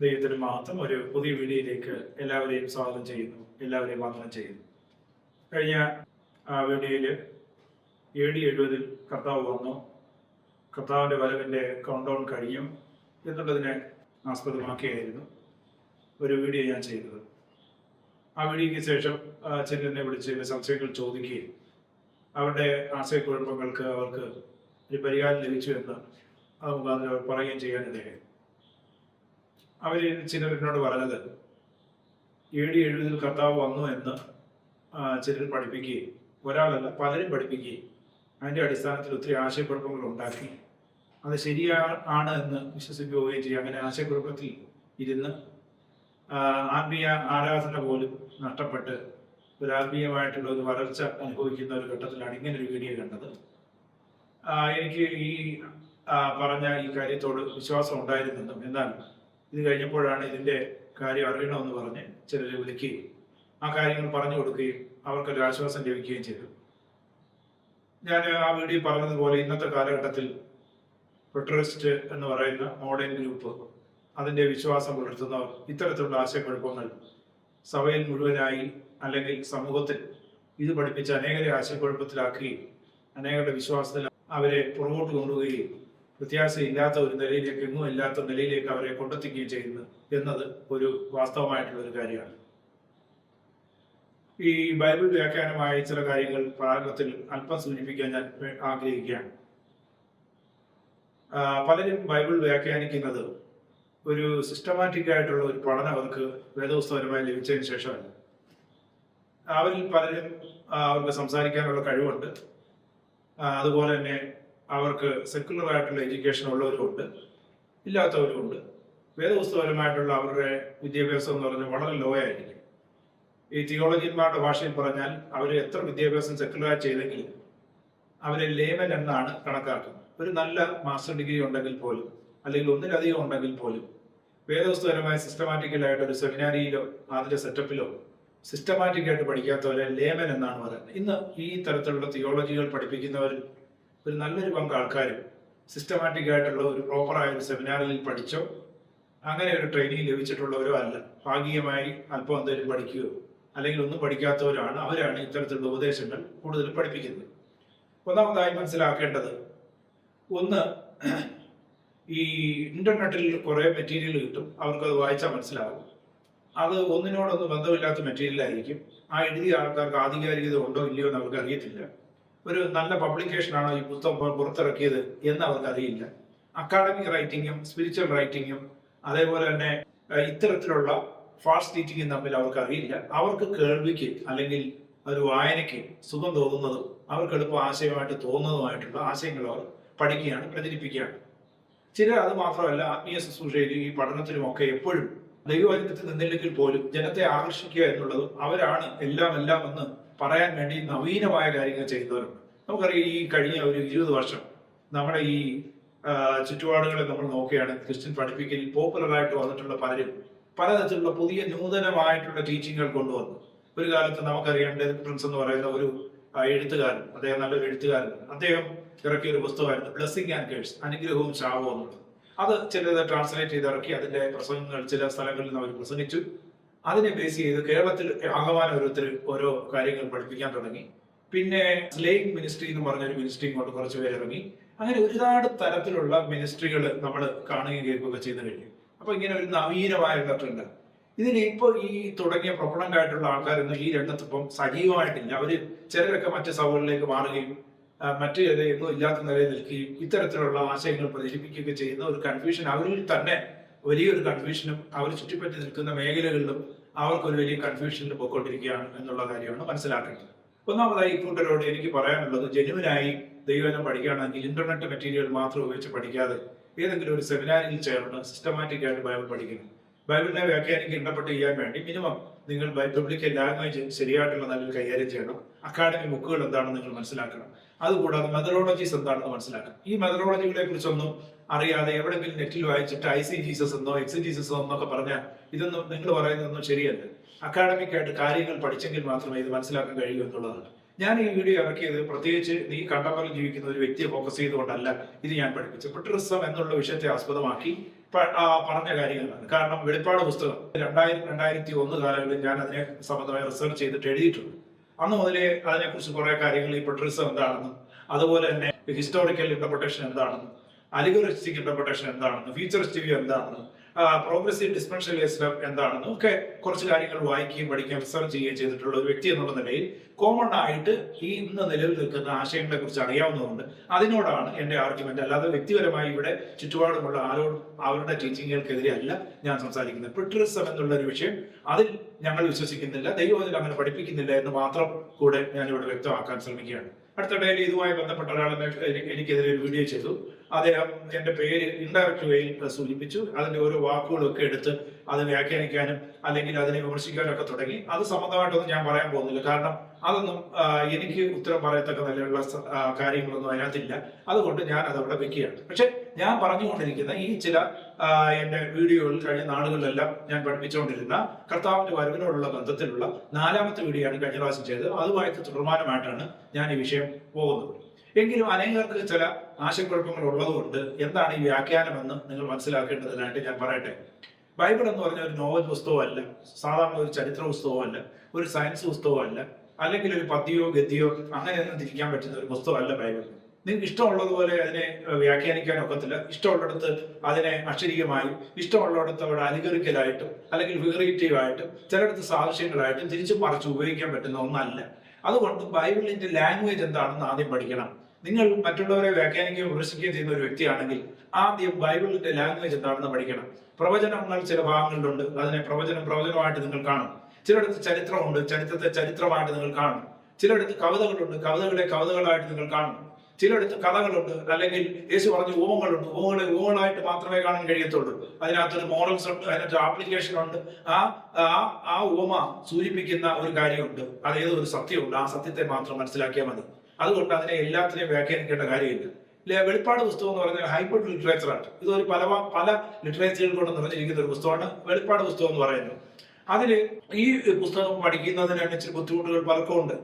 ദൈവത്തിന് മാത്രം ഒരു പുതിയ വീഡിയോയിലേക്ക് എല്ലാവരെയും സ്വാഗതം ചെയ്യുന്നു, എല്ലാവരെയും വന്ദനം ചെയ്യുന്നു. കഴിഞ്ഞ വീഡിയോയിൽ AD 70 കർത്താവ് വന്നു, കർത്താവിൻ്റെ വരവിൻ്റെ കൗണ്ട് ഡൗൺ കഴിഞ്ഞു എന്നുള്ളതിനെ ആസ്പദമാക്കിയായിരുന്നു ഒരു വീഡിയോ ഞാൻ ചെയ്തത്. ആ വീഡിയോയ്ക്ക് ശേഷം ചിലരെ വിളിച്ച് സംശയങ്ങൾ ചോദിക്കുകയും അവരുടെ ആശയക്കുഴപ്പങ്ങൾക്ക് അവർക്ക് ഒരു പരിഹാരം ലഭിച്ചു എന്ന് അത് മുഖാന്തരം അവർ പറയുകയും ചെയ്യാനിടയായി. അവർ ചിലരോട് പറഞ്ഞത് AD 70 കർത്താവ് വന്നു എന്ന് ചിലർ പഠിപ്പിക്കുകയും ഒരാളല്ല പലരും പഠിപ്പിക്കുകയും അതിൻ്റെ അടിസ്ഥാനത്തിൽ ഒത്തിരി ആശയക്കുഴപ്പങ്ങൾ ഉണ്ടാക്കി അത് ശരിയാണ് എന്ന് വിശ്വസിക്കുകയും ചെയ്യും. അങ്ങനെ ആശയക്കുഴപ്പത്തിൽ ഇരുന്ന് ആത്മീയ ആരാധന പോലും നഷ്ടപ്പെട്ട് ഒരു ആത്മീയമായിട്ടുള്ള ഒരു വളർച്ച അനുഭവിക്കുന്ന ഒരു ഘട്ടത്തിലാണ് ഇങ്ങനെ ഒരു വീഡിയോ കണ്ടത്. എനിക്ക് ഈ പറഞ്ഞ ഈ കാര്യത്തോട് വിശ്വാസം ഉണ്ടായിരുന്നെന്നും എന്നാൽ ഇത് കഴിഞ്ഞപ്പോഴാണ് ഇതിൻ്റെ കാര്യം അറിയണമെന്ന് പറഞ്ഞ് ചിലർ വിളിക്കുകയും ആ കാര്യങ്ങൾ പറഞ്ഞു കൊടുക്കുകയും അവർക്കൊരു ആശ്വാസം ലഭിക്കുകയും ചെയ്തു. ഞാൻ ആ വീഡിയോ പറഞ്ഞതുപോലെ ഇന്നത്തെ കാലഘട്ടത്തിൽ പ്രൊട്ടറിസ്റ്റ് എന്ന് പറയുന്ന മോഡേൺ ഗ്രൂപ്പ് അതിൻ്റെ വിശ്വാസം പുലർത്തുന്നവർ ഇത്തരത്തിലുള്ള ആശയക്കുഴപ്പങ്ങൾ സഭയിൽ മുഴുവനായി അല്ലെങ്കിൽ സമൂഹത്തിൽ ഇത് പഠിപ്പിച്ച് അനേകരെ ആശയക്കുഴപ്പത്തിലാക്കുകയും അനേകരുടെ വിശ്വാസത്തിൽ അവരെ പുറകോട്ട് കൊണ്ടുപോവുകയും വ്യത്യാസമില്ലാത്ത ഒരു നിലയിലേക്ക് എങ്ങും ഇല്ലാത്ത നിലയിലേക്ക് അവരെ കൊണ്ടെത്തിക്കുകയും ചെയ്യുന്നു എന്നത് ഒരു വാസ്തവമായിട്ടുള്ള ഒരു കാര്യമാണ്. ഈ ബൈബിൾ വ്യാഖ്യാനമായ ചില കാര്യങ്ങൾ പ്രാരംഭത്തിൽ അല്പം സൂചിപ്പിക്കാൻ ഞാൻ ആഗ്രഹിക്കുകയാണ്. പലരും ബൈബിൾ വ്യാഖ്യാനിക്കുന്നത് ഒരു സിസ്റ്റമാറ്റിക് ആയിട്ടുള്ള ഒരു പഠനം അവർക്ക് വേദപുസ്തകപരമായി ലഭിച്ചതിന് ശേഷമല്ല. അവരിൽ പലരും അവർക്ക് സംസാരിക്കാനുള്ള കഴിവുണ്ട്, അതുപോലെ തന്നെ അവർക്ക് സെക്കുലർ ആയിട്ടുള്ള എഡ്യൂക്കേഷൻ ഉള്ളവരുമുണ്ട്, ഇല്ലാത്തവരുമുണ്ട്. വേദപുസ്തകപരമായിട്ടുള്ള അവരുടെ വിദ്യാഭ്യാസം എന്ന് പറഞ്ഞാൽ വളരെ ലോ ആയിരിക്കും. ഈ തിയോളജിന്മാരുടെ ഭാഷയിൽ പറഞ്ഞാൽ അവർ എത്ര വിദ്യാഭ്യാസം സെക്കുലറായി ചെയ്തെങ്കിലും അവരെ ലേമൻ എന്നാണ് കണക്കാക്കുന്നത്. ഒരു നല്ല മാസ്റ്റർ ഡിഗ്രി ഉണ്ടെങ്കിൽ പോലും അല്ലെങ്കിൽ ഒന്നിലധികം ഉണ്ടെങ്കിൽ പോലും വേദപുസ്തകപരമായ സിസ്റ്റമാറ്റിക്കലായിട്ട് ഒരു സെമിനാരിയിലോ അതിൻ്റെ സെറ്റപ്പിലോ സിസ്റ്റമാറ്റിക്കായിട്ട് പഠിക്കാത്തവരെ ലേമൻ എന്നാണ് പറയുന്നത്. ഇന്ന് ഈ തരത്തിലുള്ള തിയോളജികൾ പഠിപ്പിക്കുന്നവരിൽ ഒരു നല്ലൊരു പങ്ക് ആൾക്കാരും സിസ്റ്റമാറ്റിക് ആയിട്ടുള്ള ഒരു പ്രോപ്പറായ ഒരു സെമിനാറിൽ പഠിച്ചോ അങ്ങനെ ഒരു ട്രെയിനിങ് ലഭിച്ചിട്ടുള്ളവരോ അല്ല. ഭാഗികമായി അല്പം എന്തെങ്കിലും പഠിക്കുകയോ അല്ലെങ്കിൽ ഒന്നും പഠിക്കാത്തവരാണ്. അവരാണ് ഇത്തരത്തിലുള്ള ഉപദേശങ്ങൾ കൂടുതൽ പഠിപ്പിക്കുന്നത്. ഒന്നാമതായി മനസ്സിലാക്കേണ്ടത്, ഒന്ന്, ഈ ഇന്റർനെറ്റിൽ കുറേ മെറ്റീരിയൽ കിട്ടും, അവർക്കത് വായിച്ചാൽ മനസ്സിലാകും. അത് ഒന്നിനോടൊന്നും ബന്ധമില്ലാത്ത മെറ്റീരിയൽ ആയിരിക്കും. ആ എഴുതിയ ആൾക്കാർക്ക് ആധികാരികത ഉണ്ടോ ഇല്ലയോ എന്ന് അവർക്ക് അറിയത്തില്ല. ഒരു നല്ല പബ്ലിക്കേഷനാണോ ഈ പുസ്തകം പുറത്തിറക്കിയത് എന്ന് അവർക്ക് അറിയില്ല. അക്കാഡമിക് റൈറ്റിങ്ങും സ്പിരിച്വൽ റൈറ്റിങ്ങും അതേപോലെ തന്നെ ഇത്തരത്തിലുള്ള ഫാസ്റ്റ് ടീച്ചിങ്ങും തമ്മിൽ അവർക്ക് അറിയില്ല. അവർക്ക് കേൾവിക്ക് അല്ലെങ്കിൽ ഒരു വായനയ്ക്ക് സുഖം തോന്നുന്നതും അവർക്ക് എളുപ്പം ആശയമായിട്ട് തോന്നുന്നതുമായിട്ടുള്ള ആശയങ്ങൾ അവർ പഠിക്കുകയാണ്, പ്രചരിപ്പിക്കുകയാണ്. ചിലർ അത് മാത്രമല്ല, ആത്മീയ ശുശ്രൂഷയിൽ ഈ പഠനത്തിലുമൊക്കെ എപ്പോഴും ദൈവവചനത്തിൽ നിന്നില്ലെങ്കിൽ പോലും ജനത്തെ ആകർഷിക്കുക എന്നുള്ളതും അവരാണ് എല്ലാം എന്ന് പറയാൻ വേണ്ടി നവീനമായ കാര്യങ്ങൾ ചെയ്യുന്നവരുണ്ട്. നമുക്കറിയാം, ഈ കഴിഞ്ഞ ഒരു 20 വർഷം നമ്മുടെ ഈ ചുറ്റുപാടുകളെ നമ്മൾ നോക്കുകയാണ്. ക്രിസ്ത്യൻ പഠിപ്പിക്കലിൽ പോപ്പുലറായിട്ട് വന്നിട്ടുള്ള പലരും പലതരത്തിലുള്ള പുതിയ നൂതനമായിട്ടുള്ള ടീച്ചിങ്ങുകൾ കൊണ്ടുവന്നു. ഒരു കാലത്ത് നമുക്കറിയാം, ഡെറിക് പ്രിൻസ് എന്ന് പറയുന്ന ഒരു എഴുത്തുകാരൻ, അദ്ദേഹം നല്ലൊരു എഴുത്തുകാരൻ, അദ്ദേഹം ഇറക്കിയ ഒരു പുസ്തകമായിരുന്നു ബ്ലെസ്സിംഗ് ആൻഡ് കേഴ്സ്, അനുഗ്രഹവും ശാപവും എന്നുള്ളത്. അത് ചിലത് ട്രാൻസ്ലേറ്റ് ചെയ്ത് ഇറക്കി. അതിന്റെ പ്രസംഗങ്ങൾ ചില സ്ഥലങ്ങളിൽ നിന്ന് അവർ പ്രസംഗിച്ചു. അതിനെ ബേസ് ചെയ്ത് കേരളത്തിൽ ആഹ്വാനം ഓരോരുത്തർ ഓരോ കാര്യങ്ങൾ പഠിപ്പിക്കാൻ തുടങ്ങി. പിന്നെ സ്ലേയിങ് മിനിസ്ട്രി എന്ന് പറഞ്ഞൊരു മിനിസ്ട്രി കൊണ്ട് കുറച്ച് പേര് ഇറങ്ങി. അങ്ങനെ ഒരുപാട് തരത്തിലുള്ള മിനിസ്ട്രികൾ നമ്മൾ കാണുകയും കേൾക്കുകയൊക്കെ ചെയ്തു കഴിഞ്ഞു. അപ്പൊ ഇങ്ങനെ ഒരു നവീനമായ ട്രെൻഡ്. ഇതിന് ഇപ്പോൾ ഈ തുടങ്ങിയ പ്രൊപ്പണന്റ് ആയിട്ടുള്ള ആൾക്കാരൊന്നും ഈ രംഗത്തിപ്പം സജീവമായിട്ടില്ല. അവര് ചിലരൊക്കെ മറ്റ് സഭകളിലേക്ക് മാറുകയും മറ്റു ചിലയൊന്നും ഇല്ലാത്ത നിലയിൽ നിൽക്കുകയും ഇത്തരത്തിലുള്ള ആശയങ്ങൾ പ്രചരിപ്പിക്കുകയൊക്കെ ചെയ്യുന്ന ഒരു കൺഫ്യൂഷൻ അവരിൽ തന്നെ വലിയൊരു കൺഫ്യൂഷനും അവർ ചുറ്റിപ്പറ്റി നിൽക്കുന്ന മേഖലകളിലും അവർക്കൊരു വലിയ കൺഫ്യൂഷനിൽ പോയിക്കൊണ്ടിരിക്കുകയാണ് എന്നുള്ള കാര്യമാണ് മനസ്സിലാക്കേണ്ടത്. ഒന്നാമതായി ഈ കൂട്ടരോട് എനിക്ക് പറയാനുള്ളത്, ജെന്യുവിനായി ദൈവവചനം പഠിക്കുകയാണെങ്കിൽ ഇന്റർനെറ്റ് മെറ്റീരിയൽ മാത്രം ഉപയോഗിച്ച് പഠിക്കാതെ ഏതെങ്കിലും ഒരു സെമിനാരിൽ ചേർന്ന് സിസ്റ്റമാറ്റിക് ആയിട്ട് ബൈബിൾ പഠിക്കണം. ബൈബിളിനെ വ്യാഖ്യാനിക്ക് ഇഷ്ടപ്പെട്ട് ചെയ്യാൻ വേണ്ടി മിനിമം നിങ്ങൾ ബൈബിളിക്കൽ ലാംഗ്വേജ് ശരിയായിട്ടുള്ള നല്ല കൈകാര്യം ചെയ്യണം. അക്കാഡമിക് ബുക്കുകൾ എന്താണെന്ന് നിങ്ങൾ മനസ്സിലാക്കണം. അതുകൂടാതെ മെത്തഡോളജീസ് എന്താണെന്ന് മനസ്സിലാക്കണം. ഈ മെത്തഡോളജികളെ കുറിച്ചൊന്നും അറിയാതെ എവിടെയെങ്കിലും നെറ്റിൽ വായിച്ചിട്ട് IC-Jesus എന്നോ എക്സ്-ജീസസ് എന്നൊക്കെ പറഞ്ഞാൽ ഇതൊന്നും നിങ്ങൾ പറയുന്നതൊന്നും ശരിയല്ല. അക്കാഡമിക് ആയിട്ട് കാര്യങ്ങൾ പഠിച്ചെങ്കിൽ മാത്രമേ ഇത് മനസ്സിലാക്കാൻ കഴിയൂ എന്നുള്ളതാണ്. ഞാൻ ഈ വീഡിയോ ഇറക്കിയത് പ്രത്യേകിച്ച് നീ കണ്ടംപററി ജീവിക്കുന്ന ഒരു വ്യക്തിയെ ഫോക്കസ് ചെയ്തുകൊണ്ടല്ല ഇത് ഞാൻ പഠിപ്പിച്ചത്. പ്രിട്ടറിസം എന്നുള്ള വിഷയത്തെ ആസ്പദമാക്കി പറഞ്ഞ കാര്യങ്ങളാണ്. കാരണം വെളിപ്പാട് പുസ്തകം 2000-2001 കാലങ്ങളിൽ ഞാൻ അതിനെ സംബന്ധമായി റിസർച്ച് ചെയ്തിട്ട് എഴുതിയിട്ടുണ്ട്. അന്ന് മുതലേ അതിനെക്കുറിച്ച് കുറെ കാര്യങ്ങൾ, ഈ പെട്രിസം എന്താണെന്നും അതുപോലെ തന്നെ ഹിസ്റ്റോറിക്കൽ ഇന്റർപ്രിട്ടേഷൻ എന്താണെന്നും അലിഗോറിസ്റ്റിക് ഇന്റർപ്രിട്ടേഷൻ എന്താണെന്നും ഫ്യൂച്ചറിസ്റ്റിക് വ്യൂ എന്താണെന്നും പ്രോഗ്രസീവ് ഡിസ്പെൻഷനിസം എന്താണെന്നും ഒക്കെ കുറച്ച് കാര്യങ്ങൾ വായിക്കുകയും പഠിക്കുകയും റിസർച്ച് ചെയ്യുകയും ചെയ്തിട്ടുള്ള ഒരു വ്യക്തി എന്നുള്ള നിലയിൽ കോമൺ ആയിട്ട് ഈ ഇന്ന് നിലവിൽ നിൽക്കുന്ന ആശയങ്ങളെ കുറിച്ച് അറിയാവുന്നതുകൊണ്ട് അതിനോടാണ് എന്റെ ആർഗ്യുമെന്റ്. അല്ലാതെ വ്യക്തിപരമായി ഇവിടെ ചുറ്റുപാടുമുള്ള ആരോടും അവരുടെ ടീച്ചിങ്ങുകൾക്കെതിരെ അല്ല ഞാൻ സംസാരിക്കുന്നത്. പ്രിട്രിസം എന്നുള്ള ഒരു വിഷയം അതിൽ ഞങ്ങൾ വിശ്വസിക്കുന്നില്ല, ദൈവം അതിൽ അങ്ങനെ പഠിപ്പിക്കുന്നില്ല എന്ന് മാത്രം കൂടെ ഞാനിവിടെ വ്യക്തമാക്കാൻ ശ്രമിക്കുകയാണ്. അടുത്തിടയിൽ ഇതുമായി ബന്ധപ്പെട്ട ഒരാൾ എനിക്കെതിരെ ഒരു വീഡിയോ ചെയ്തു. അദ്ദേഹം എന്റെ പേര് ഇൻഡയറക്റ്റ് വേയിൽ സൂചിപ്പിച്ചു. അതിന്റെ ഓരോ വാക്കുകളൊക്കെ എടുത്ത് അത് വ്യാഖ്യാനിക്കാനും അല്ലെങ്കിൽ അതിനെ വിമർശിക്കാനും ഒക്കെ തുടങ്ങി. അത് സംബന്ധമായിട്ടൊന്നും ഞാൻ പറയാൻ പോകുന്നില്ല. കാരണം അതൊന്നും എനിക്ക് ഉത്തരം പറയത്തക്ക നിലയിലുള്ള കാര്യങ്ങളൊന്നും അതിനകത്തില്ല. അതുകൊണ്ട് ഞാൻ അതവിടെ വെക്കുകയാണ്. പക്ഷെ ഞാൻ പറഞ്ഞുകൊണ്ടിരിക്കുന്ന ഈ ചില എന്റെ വീഡിയോകളിൽ കഴിഞ്ഞ നാളുകളിലെല്ലാം ഞാൻ പഠിപ്പിച്ചുകൊണ്ടിരുന്ന കർത്താവിന്റെ വരവിനോടുള്ള ബന്ധത്തിലുള്ള 4ാമത്തെ വീഡിയോ ആണ് കഴിഞ്ഞ പ്രാവശ്യം ചെയ്തത്. അതുമായിട്ട് തുടർമാനമായിട്ടാണ് ഞാൻ ഈ വിഷയം പോകുന്നത്. എങ്കിലും അനേകർക്ക് ചില ആശയക്കുഴപ്പങ്ങൾ ഉള്ളതുകൊണ്ട് എന്താണ് ഈ വ്യാഖ്യാനം എന്ന് നിങ്ങൾ മനസ്സിലാക്കേണ്ടതിനായിട്ട് ഞാൻ പറയട്ടെ. ബൈബിൾ എന്ന് പറഞ്ഞ ഒരു നോവൽ പുസ്തകമല്ല, സാധാരണ ഒരു ചരിത്ര പുസ്തകമല്ല, ഒരു സയൻസ് പുസ്തകമല്ല, അല്ലെങ്കിൽ ഒരു പദ്യമോ ഗദ്യമോ അങ്ങനെയൊന്നും തിരിക്കാൻ പറ്റുന്ന ഒരു പുസ്തകമല്ല ബൈബിൾ. നിങ്ങൾക്ക് ഇഷ്ടമുള്ളതുപോലെ അതിനെ വ്യാഖ്യാനിക്കാൻ ഒക്കത്തില്ല. ഇഷ്ടമുള്ളിടത്ത് അതിനെ അക്ഷരികമായും ഇഷ്ടമുള്ളിടത്ത് അവിടെ അലിഗറിക്കലായിട്ടും അല്ലെങ്കിൽ ഫിഗറേറ്റീവായിട്ടും ചിലയിടത്ത് സാദൃശ്യങ്ങളായിട്ടും തിരിച്ചു മറിച്ച് ഉപയോഗിക്കാൻ പറ്റുന്ന ഒന്നല്ല. അതുകൊണ്ട് ബൈബിളിന്റെ ലാംഗ്വേജ് എന്താണെന്ന് ആദ്യം പഠിക്കണം. നിങ്ങൾ മറ്റുള്ളവരെ വ്യാഖ്യാനിക്കുകയും വിമർശിക്കുകയും ചെയ്യുന്ന ഒരു വ്യക്തിയാണെങ്കിൽ ആദ്യം ബൈബിളിന്റെ ലാംഗ്വേജ് എന്താണെന്ന് പഠിക്കണം. പ്രവചനങ്ങൾ ചില ഭാഗങ്ങളിലുണ്ട്, അതിനെ പ്രവചനമായിട്ട് നിങ്ങൾ കാണും. ചിലയിടത്ത് ചരിത്രമുണ്ട്, ചരിത്രത്തെ ചരിത്രമായിട്ട് നിങ്ങൾ കാണും. ചിലയിടത്ത് കവിതകളുണ്ട്, കവിതകളായിട്ട് നിങ്ങൾ കാണും. ചിലയിടത്ത് കഥകളുണ്ട്, അല്ലെങ്കിൽ യേശു പറഞ്ഞ ഉപമകളുണ്ട്, ഉപമകളായിട്ട് മാത്രമേ കാണാൻ കഴിയത്തുള്ളൂ. അതിനകത്തൊരു മോറൽസ് ഉണ്ട്, അതിനകത്ത് ആപ്ലിക്കേഷൻ ഉണ്ട്. ആ ഉപമ സൂചിപ്പിക്കുന്ന ഒരു കാര്യമുണ്ട്, അതേതൊരു സത്യമുണ്ട്, ആ സത്യത്തെ മാത്രം മനസ്സിലാക്കിയാൽ മതി. അതുകൊണ്ട് അതിനെ എല്ലാത്തിനെയും വ്യാഖ്യാനിക്കേണ്ട കാര്യമില്ല. വെളിപ്പാട് പുസ്തകം എന്ന് പറഞ്ഞാൽ ഹൈബ്രിഡ് ലിറ്ററേച്ചറാണ്. ഇതൊരു പല ലിറ്ററേച്ചറുകൾ കൊണ്ട് നിറഞ്ഞിരിക്കുന്ന ഒരു പുസ്തകമാണ് വെളിപ്പാട് പുസ്തകം എന്ന് പറയുന്നത്. അതില് ഈ പുസ്തകം പഠിക്കുന്നതിനനുസരിച്ച് ബുദ്ധിമുട്ടുകൾ പലർക്കും ഉണ്ട്.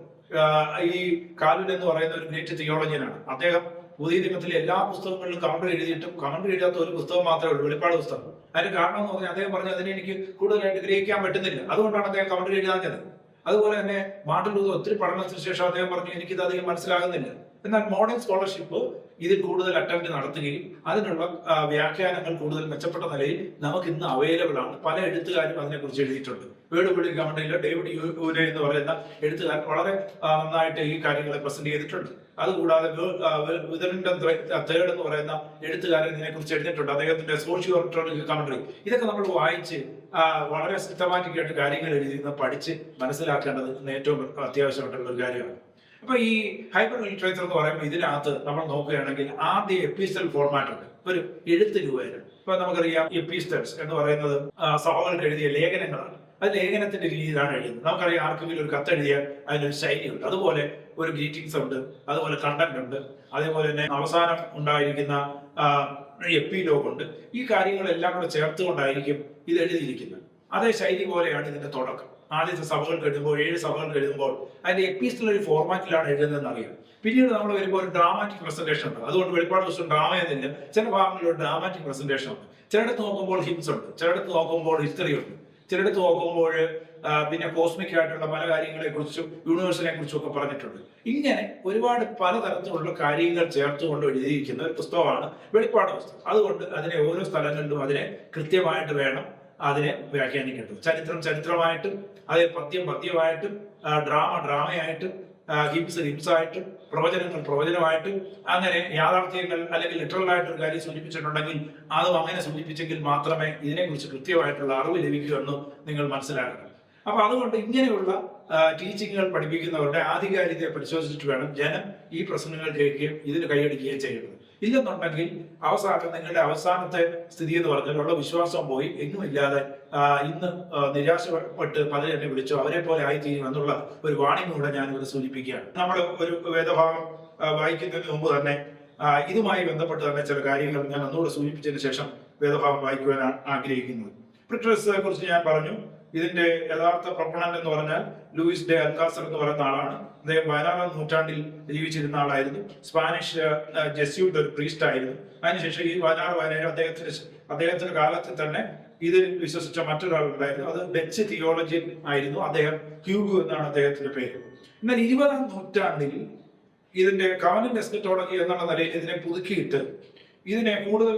ഈ കാലുൻ എന്ന് പറയുന്ന ഒരു ഗ്രേറ്റ് തിയോളജിയനാണ്. അദ്ദേഹം പുതിയ നിയമത്തിലെ എല്ലാ പുസ്തകങ്ങളിലും കമന്റ് എഴുതിയിട്ടും കമന്റ് എഴുതാത്ത ഒരു പുസ്തകം മാത്രമേ ഉള്ളൂ, വെളിപ്പാട് പുസ്തകം. അതിന്റെ കാരണം എന്ന് പറഞ്ഞാൽ അദ്ദേഹം പറഞ്ഞു അതിനെ എനിക്ക് കൂടുതലായിട്ട് ഗ്രഹിക്കാൻ പറ്റുന്നില്ല, അതുകൊണ്ടാണ് അദ്ദേഹം കമന്റ് എഴുതാഞ്ഞത്. അതുപോലെ തന്നെ മാർട്ടിൻ ലൂതർ ഒത്തിരി പഠനത്തിന് ശേഷം അദ്ദേഹം പറഞ്ഞു എനിക്കിത് അധികം മനസ്സിലാകുന്നില്ല. എന്നാൽ മോഡേൺ സ്കോളർഷിപ്പ് ഇതിൽ കൂടുതൽ അറ്റംപ്റ്റ് നടത്തുകയും അതിനുള്ള വ്യാഖ്യാനങ്ങൾ കൂടുതൽ മെച്ചപ്പെട്ട നിലയിൽ നമുക്ക് ഇന്ന് അവൈലബിൾ ആണ്. പല എഴുത്തുകാരും അതിനെക്കുറിച്ച് എഴുതിയിട്ടുണ്ട്. വേർഡ് കമന്റിൽ ഡേവിഡ് യൂനെ എന്ന് പറയുന്ന എഴുത്തുകാരൻ വളരെ നന്നായിട്ട് ഈ കാര്യങ്ങളെ പ്രസന്റ് ചെയ്തിട്ടുണ്ട്. അതുകൂടാതെ വിതറിന്റെ തേർഡ് എന്ന് പറയുന്ന എഴുത്തുകാരൻ ഇതിനെക്കുറിച്ച് എഴുതിയിട്ടുണ്ട്. അദ്ദേഹത്തിന്റെ സോഷ്യോ റിട്ടോറിക്കൽ കമന്ററി ഇതൊക്കെ നമ്മൾ വായിച്ച് വളരെ സിസ്റ്റമാറ്റിക് ആയിട്ട് കാര്യങ്ങൾ എഴുതി പഠിച്ച് മനസ്സിലാക്കേണ്ടത് ഏറ്റവും അത്യാവശ്യമായിട്ടുള്ള ഒരു കാര്യമാണ്. അപ്പൊ ഈ ഹൈപ്പർ ലിറ്ററേച്ചർ എന്ന് പറയുമ്പോൾ ഇതിനകത്ത് നമ്മൾ നോക്കുകയാണെങ്കിൽ ആദ്യ എപ്പിസ്റ്റൽ ഫോർമാറ്റ് ഉണ്ട്, ഒരു എഴുത്ത് രൂപയാണ്. ഇപ്പൊ നമുക്കറിയാം എപ്പിസ്റ്റൽസ് എന്ന് പറയുന്നത് സഭകൾക്ക് എഴുതിയ ലേഖനങ്ങളാണ്. അത് ലേഖനത്തിന്റെ രീതിയിലാണ് എഴുതുന്നത്. നമുക്കറിയാം ആർക്കെങ്കിലും ഒരു കത്തെഴുതിയാൽ അതിനൊരു ശൈലിയുണ്ട്. അതുപോലെ ഒരു ഗ്രീറ്റിംഗ്സ് ഉണ്ട്, അതുപോലെ കണ്ടന്റ് ഉണ്ട്, അതേപോലെ തന്നെ അവസാനം ഉണ്ടായിരിക്കുന്ന എപ്പിലോഗ് ഉണ്ട്. ഈ കാര്യങ്ങളെല്ലാം കൂടെ ചേർത്തുകൊണ്ടായിരിക്കും ഇത് എഴുതിയിരിക്കുന്നത്. അതേ ശൈലി പോലെയാണ് ഇതിന്റെ തുടക്കം. ആദ്യത്തെ സഭകൾക്ക് എഴുതുമ്പോൾ 7 സഭകൾക്ക് എഴുതുമ്പോൾ അതിന്റെ എപ്പിസ്റ്റലറി ഫോർമാറ്റിലാണ് എഴുതുന്നതെന്ന് അറിയാം. പിന്നീട് നമ്മൾ വരുമ്പോൾ ഒരു ഡ്രാമാറ്റിക് പ്രസന്റേഷൻ ഉണ്ട്. അതുകൊണ്ട് വെളിപ്പാട് പുസ്തകം ഡ്രാമ എന്നില്ല, ചില ഭാഗങ്ങളിൽ ഡ്രാമാറ്റിക് പ്രസന്റേഷൻ ഉണ്ട്. ചിലയിടത്ത് നോക്കുമ്പോൾ ഹിംസ് ഉണ്ട്, ചിലയിടത്ത് നോക്കുമ്പോൾ ഹിസ്റ്ററി ഉണ്ട്, ചിലയിടത്ത് നോക്കുമ്പോൾ പിന്നെ കോസ്മിക് ആയിട്ടുള്ള പല കാര്യങ്ങളെ കുറിച്ചും യൂണിവേഴ്സിനെ കുറിച്ചും ഒക്കെ പറഞ്ഞിട്ടുണ്ട്. ഇങ്ങനെ ഒരുപാട് പലതരത്തിലുള്ള കാര്യങ്ങൾ ചേർത്തുകൊണ്ട് എഴുതിയിരിക്കുന്ന ഒരു പുസ്തകമാണ് വെളിപ്പാട് പുസ്തകം. അതുകൊണ്ട് അതിനെ ഓരോ സ്ഥലങ്ങളിലും അതിനെ കൃത്യമായിട്ട് വേണം അതിനെ വ്യാഖ്യാനിക്കേണ്ടത്. ചരിത്രമായിട്ടും അതേ പദ്യമായിട്ടും ഡ്രാമയായിട്ടും ഹിംസായിട്ടും പ്രവചനമായിട്ടും അങ്ങനെ യാഥാർത്ഥ്യങ്ങൾ അല്ലെങ്കിൽ ലിറ്ററലായിട്ടൊരു കാര്യം സൂചിപ്പിച്ചിട്ടുണ്ടെങ്കിൽ അതും അങ്ങനെ സൂചിപ്പിച്ചെങ്കിൽ മാത്രമേ ഇതിനെക്കുറിച്ച് കൃത്യമായിട്ടുള്ള അറിവ് ലഭിക്കൂ എന്ന് നിങ്ങൾ മനസ്സിലാക്കണം. അപ്പൊ അതുകൊണ്ട് ഇങ്ങനെയുള്ള ടീച്ചിങ്ങുകൾ പഠിപ്പിക്കുന്നവരുടെ ആധികാരികതയെ പരിശോധിച്ചിട്ട് വേണം ജനം ഈ പ്രസംഗങ്ങൾ കേൾക്കുകയും ഇതിന് കൈയടിക്കുകയും ചെയ്യുന്നത്. ഇല്ലെന്നുണ്ടെങ്കിൽ നിങ്ങളുടെ അവസാനത്തെ സ്ഥിതി എന്ന് പറഞ്ഞാൽ ഉള്ള വിശ്വാസം പോയി എങ്ങുമില്ലാതെ ഇന്ന് നിരാശപ്പെട്ട് പലരും എന്നെ വിളിച്ചു അവരെ പോലെ ആയിത്തീരും എന്നുള്ള ഒരു വാണിംഗ് കൂടെ ഞാൻ ഇവിടെ സൂചിപ്പിക്കുകയാണ്. നമ്മൾ ഒരു വേദഭാഗം വായിക്കുന്നതിന് മുമ്പ് തന്നെ ഇതുമായി ബന്ധപ്പെട്ട് തന്നെ ചില കാര്യങ്ങൾ ഞാൻ ഒന്നുകൂടെ സൂചിപ്പിച്ചതിന് ശേഷം വേദഭാഗം വായിക്കുവാൻ ആഗ്രഹിക്കുന്നത്. പ്രിട്രസിനെ കുറിച്ച് ഞാൻ പറഞ്ഞു. ഇതിന്റെ യഥാർത്ഥ പ്രൊപ്പണന്റ് എന്ന് പറഞ്ഞാൽ ലൂയിസ് ഡെ അൽകാസർ എന്ന് പറയുന്ന ആളാണ്. അദ്ദേഹം 16ാം നൂറ്റാണ്ടിൽ ജീവിച്ചിരുന്ന ആളായിരുന്നു. സ്പാനിഷ് ജെസ്യൂട്ട് ഒരു പ്രീസ്റ്റ് ആയിരുന്നു. അതിനുശേഷം ഈ 16-17 അദ്ദേഹത്തിന്റെ കാലത്തിൽ തന്നെ ഇതിൽ വിശ്വസിച്ച മറ്റൊരാളുണ്ടായിരുന്നു. അത് ഡച്ച് തിയോളജിയൻ ആയിരുന്നു. അദ്ദേഹം ഹ്യൂഗോ എന്നാണ് അദ്ദേഹത്തിന്റെ പേര്. എന്നാൽ 20-ാം നൂറ്റാണ്ടിൽ ഇതിന്റെ കവനന്റ് എസ്കറ്റോളജി എന്നുള്ള നിലയിൽ ഇതിനെ പുതുക്കിയിട്ട് ഇതിനെ കൂടുതൽ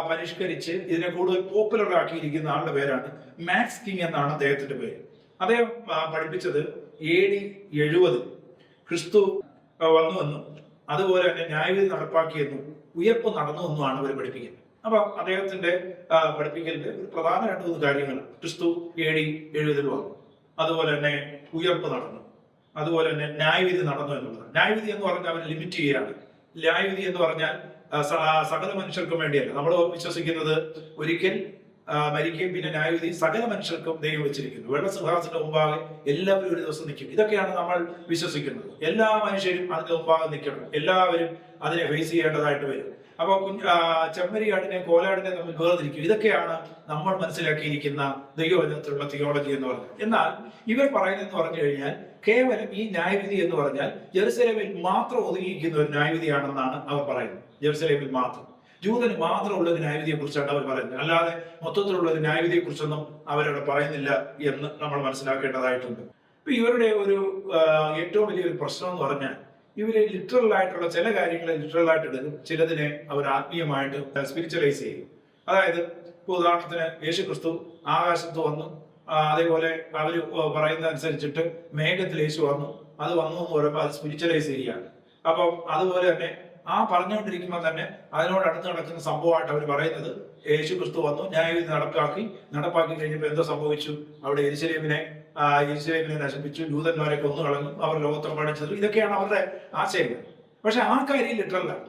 പരിഷ്കരിച്ച് ഇതിനെ കൂടുതൽ പോപ്പുലർ ആക്കിയിരിക്കുന്ന ആളുടെ പേരാണ് മാക്സ് കിങ് എന്നാണ് അദ്ദേഹത്തിന്റെ പേര്. അദ്ദേഹം പഠിപ്പിച്ചത് AD 70 ക്രിസ്തു വന്നുവെന്നും അതുപോലെ തന്നെ ന്യായവിധി നടപ്പാക്കിയെന്നും ഉയർപ്പ് നടന്നുവെന്നുമാണ് അവർ പഠിപ്പിക്കുന്നത്. അപ്പൊ അദ്ദേഹത്തിന്റെ പഠിപ്പിക്കലിന്റെ ഒരു പ്രധാന 2-3 കാര്യങ്ങളാണ്. ക്രിസ്തു AD 70 വന്നു, അതുപോലെ തന്നെ ഉയർപ്പ് നടന്നു, അതുപോലെ തന്നെ ന്യായവിധി നടന്നു എന്നുള്ളത്. ന്യായവിധി എന്ന് പറഞ്ഞാൽ അവർ ലിമിറ്റ് ചെയ്യുകയാണ്. ന്യായവിധി എന്ന് പറഞ്ഞാൽ സകല മനുഷ്യർക്കും വേണ്ടിയല്ല. നമ്മൾ വിശ്വസിക്കുന്നത് ഒരിക്കൽ മരിക്കുകയും പിന്നെ ന്യായവിധി സകല മനുഷ്യർക്കും ദൈവം വെച്ചിരിക്കുന്നു. വെള്ളസിംഹാസനത്തിന്റെ മുമ്പാകെ എല്ലാവരും ഒരു ദിവസം നിൽക്കും. ഇതൊക്കെയാണ് നമ്മൾ വിശ്വസിക്കുന്നത്. എല്ലാ മനുഷ്യരും അതിന്റെ മുമ്പാകെ നിൽക്കണം, എല്ലാവരും അതിനെ ഫേസ് ചെയ്യേണ്ടതായിട്ട് വരും. അപ്പൊ ചെമ്മരിയാടിനെ കോലാടിനെ തമ്മിൽ വേർതിരിക്കും. ഇതൊക്കെയാണ് നമ്മൾ മനസ്സിലാക്കിയിരിക്കുന്ന ദൈവവചനത്തിലുള്ള തിയോളജി എന്ന് പറഞ്ഞത്. എന്നാൽ ഇവർ പറയുന്നതെന്ന് പറഞ്ഞു കഴിഞ്ഞാൽ കേവലം ഈ ന്യായവിധി എന്ന് പറഞ്ഞാൽ ജെറുസലേമിൽ മാത്രം ഒതുങ്ങിയിരിക്കുന്ന ഒരു ന്യായവിധിയാണെന്നാണ് അവർ പറയുന്നത്. ജെറുസലേമിൽ മാത്രം, ജൂതന് മാത്രമുള്ള ഒരു ന്യായവിധിയെ കുറിച്ചാണ് അവർ പറയുന്നത്. അല്ലാതെ മൊത്തത്തിലുള്ള ഒരു ന്യായവിധിയെ കുറിച്ചൊന്നും അവരവിടെ പറയുന്നില്ല എന്ന് നമ്മൾ മനസ്സിലാക്കേണ്ടതായിട്ടുണ്ട്. ഇപ്പൊ ഇവരുടെ ഒരു ഏറ്റവും വലിയൊരു പ്രശ്നം എന്ന് പറഞ്ഞാൽ ഇവര് ലിറ്ററൽ ആയിട്ടുള്ള ചില കാര്യങ്ങളെ ലിറ്ററൽ ആയിട്ട് എടുക്കും, ചിലതിനെ അവർ ആത്മീയമായിട്ട് സ്പിരിച്വലൈസ് ചെയ്യും. അതായത് ഇപ്പൊ ഉദാഹരണത്തിന് യേശു ക്രിസ്തു ആകാശത്ത് വന്നു, അതേപോലെ അവർ പറയുന്ന അനുസരിച്ചിട്ട് മേഘത്തിൽ യേശു വന്നു, അത് വന്നു എന്ന് പറയുമ്പോൾ അത് സ്പിരിച്വലൈസ് ചെയ്യുകയാണ്. അപ്പം അതുപോലെ തന്നെ ആ പറഞ്ഞുകൊണ്ടിരിക്കുമ്പോൾ തന്നെ അതിനോട് അടുത്ത് നടക്കുന്ന സംഭവമായിട്ട് അവർ പറയുന്നത് യേശു ക്രിസ്തു വന്നു, ന്യായവിധി നടപ്പാക്കി കഴിഞ്ഞപ്പോൾ എന്തോ സംഭവിച്ചു, അവിടെ യെരുശലേമിനെ നശിപ്പിച്ചു, ജൂതന്മാരെ കൊന്നു കളഞ്ഞു, അവർ ലോകത്തെമ്പാടും ചെയ്തു. ഇതൊക്കെയാണ് അവരുടെ ആശയങ്ങൾ. പക്ഷെ ആ കാര്യം ലിറ്ററലാണ്.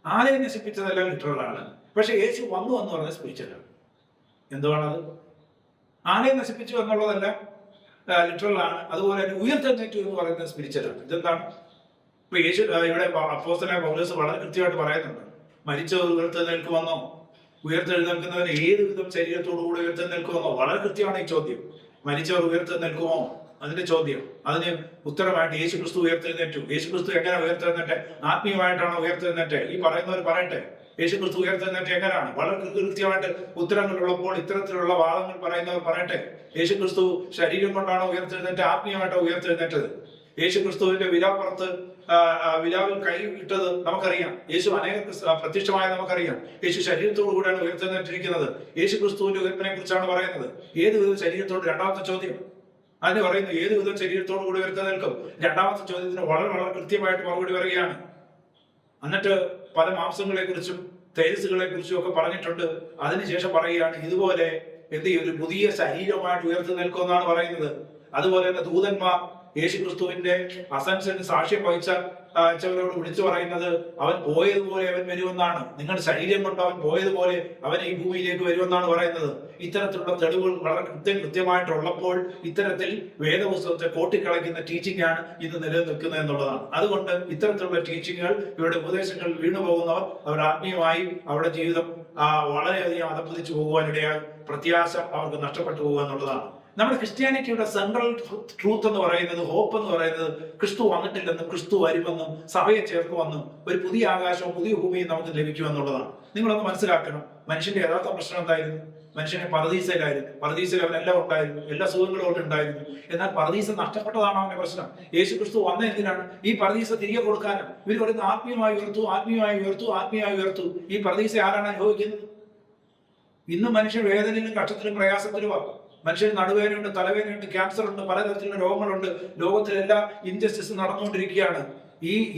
ആരെയും നശിപ്പിച്ചതെല്ലാം ലിറ്ററലാണ്. പക്ഷെ യേശു വന്നു എന്ന് പറഞ്ഞ സ്പിരിച്വലാണ്. എന്തുവാണത്? ആരെയും നശിപ്പിച്ചു എന്നുള്ളതെല്ലാം ലിറ്ററലാണ്. അതുപോലെ തന്നെ ഉയർത്തെഴുന്നേറ്റു എന്ന് പറയുന്നത് സ്പിരിച്വലാണ്. ഇതെന്താണ്? ഇപ്പൊ യേശു ഇവിടെ അപ്പോസ്തലനായ പൗലോസ് വളരെ കൃത്യമായിട്ട് പറയുന്നുണ്ട്. മരിച്ചവർ ഉയർത്തെഴുന്നേൽക്കുമെന്നോ, ഉയർത്തെഴുന്നേൽക്കുന്നവന് ഏത് വിധം ശരീരത്തോടു കൂടെ ഉയർത്തെഴുന്നേൽക്കുമെന്നോ വളരെ കൃത്യമാണ് ഈ ചോദ്യം. മരിച്ചവർ ഉയർത്തെഴുന്നേൽക്കുമോ? അതിന്റെ ചോദ്യം. അതിന് ഉത്തരമായിട്ട് യേശു ക്രിസ്തു ഉയർത്തെഴുന്നേറ്റു. യേശു ക്രിസ്തു എങ്ങനെ ഉയർത്തെഴുന്നേറ്റെ? ആത്മീയമായിട്ടാണോ ഉയർത്തെഴുന്നേറ്റെ? ഈ പറയുന്നവർ പറയട്ടെ, യേശു ക്രിസ്തു ഉയർത്തെഴുന്നേറ്റ് എങ്ങനെയാണ്? വളരെ കൃത്യമായിട്ട് ഉത്തരങ്ങളുള്ളപ്പോൾ ഇത്തരത്തിലുള്ള വാദങ്ങൾ പറയുന്നവർ പറയട്ടെ. യേശു ക്രിസ്തു ശരീരം കൊണ്ടാണോ ഉയർത്തെഴുന്നേറ്റ്, ആത്മീയമായിട്ടോ ഉയർത്തെഴുന്നേറ്റത്? യേശു ക്രിസ്തുവിന്റെ വിലാപ്പുറത്ത് വിലാവിൽ കൈ ഇട്ടത് നമുക്കറിയാം. യേശു പ്രത്യക്ഷമായത് നമുക്കറിയാം. യേശു ശരീരത്തോടു കൂടെയാണ് ഉയർത്തെഴുന്നേറ്റിരിക്കുന്നത്. യേശു ക്രിസ്തുവിന്റെ ഉയർപ്പിനെ കുറിച്ചാണ് പറയുന്നത്. ഏത് വിധം ശരീരത്തോട്? രണ്ടാമത്തെ ചോദ്യം. അതിന് പറയുന്നു ഏത് വിധം ശരീരത്തോടു കൂടി ഉയർത്തെഴുന്നേൽക്കും. രണ്ടാമത്തെ ചോദ്യത്തിന് വളരെ വളരെ കൃത്യമായിട്ട് മറുപടി പറയുകയാണ്. എന്നിട്ട് പല മാംസങ്ങളെ കുറിച്ചും തേജസ്സുകളെ കുറിച്ചും ഒക്കെ പറഞ്ഞിട്ടുണ്ട്. അതിനുശേഷം പറയുകയാണ് ഇതുപോലെ ഒരു പുതിയ ശരീരമായിട്ട് ഉയർത്തെഴുന്നേൽക്കുമെന്നാണ് പറയുന്നത്. അതുപോലെ തന്നെ ദൂതന്മാർ യേശുക്രിസ്തുവിന്റെ അസൻഷന് സാക്ഷ്യം വഹിച്ചവരോട് വിളിച്ചു പറയുന്നത് അവൻ പോയതുപോലെ അവൻ വരുമെന്നാണ്. നിങ്ങളുടെ ശരീരം കൊണ്ട് അവൻ പോയതുപോലെ അവൻ ഈ ഭൂമിയിലേക്ക് വരുമെന്നാണ് പറയുന്നത്. ഇത്തരത്തിലുള്ള തെളിവുകൾ വളരെ കൃത്യമായിട്ടുള്ളപ്പോൾ ഇത്തരത്തിൽ വേദപുസ്തകത്തെ കോട്ടിക്കളയ്ക്കുന്ന ടീച്ചിങ് ആണ് ഇന്ന് നിലനിൽക്കുന്നത് എന്നുള്ളതാണ്. അതുകൊണ്ട് ഇത്തരത്തിലുള്ള ടീച്ചിങ്ങുകൾ, ഇവരുടെ ഉപദേശങ്ങൾ വീണുപോകുന്നവർ അവർ ആത്മീയമായി അവരുടെ ജീവിതം വളരെയധികം അധപ്പതിച്ചു പോകുവാനിടയാൽ പ്രത്യാശ അവർക്ക് നഷ്ടപ്പെട്ടു പോകുക എന്നുള്ളതാണ്. നമ്മുടെ ക്രിസ്ത്യാനിറ്റിയുടെ സെൻട്രൽ ട്രൂത്ത് എന്ന് പറയുന്നത്, ഹോപ്പ് എന്ന് പറയുന്നത് ക്രിസ്തു വന്നിട്ടില്ലെന്നും ക്രിസ്തു വരുമെന്നും സഭയെ ചേർക്കുമെന്നും ഒരു പുതിയ ആകാശവും പുതിയ ഭൂമിയും നമുക്ക് ലഭിക്കുമെന്നുള്ളതാണ്. നിങ്ങളൊന്ന് മനസ്സിലാക്കണം, മനുഷ്യന്റെ യഥാർത്ഥ പ്രശ്നം എന്തായിരുന്നു? മനുഷ്യനെ പരദീസയിലായിരുന്നു. പരദീസയിൽ അവനെല്ലാം ഉണ്ടായിരുന്നു, എല്ലാ സുഖങ്ങളും അവിടെ ഉണ്ടായിരുന്നു. എന്നാൽ പരദീസ നഷ്ടപ്പെട്ടതാണ് അവന്റെ പ്രശ്നം. യേശു ക്രിസ്തു വന്ന എന്തിനാണ്? ഈ പരദീസ തിരികെ കൊടുക്കാനാണ്. ഇവർ പറയുന്നത് ആത്മീയമായി ഉയർത്തു. ഈ പരദീസ ആരാണ് അനുഭവിക്കുന്നത്? ഇന്ന് മനുഷ്യൻ വേദനയിലും കഷ്ടത്തിലും പ്രയാസത്തിലുമാണ്. മനുഷ്യന് നടുവേദനയുണ്ട്, തലവേദനയുണ്ട്, ക്യാൻസർ ഉണ്ട്, പലതരത്തിലുള്ള രോഗങ്ങളുണ്ട്. ലോകത്തിലെല്ലാ ഇൻജസ്റ്റിസും നടന്നുകൊണ്ടിരിക്കുകയാണ്.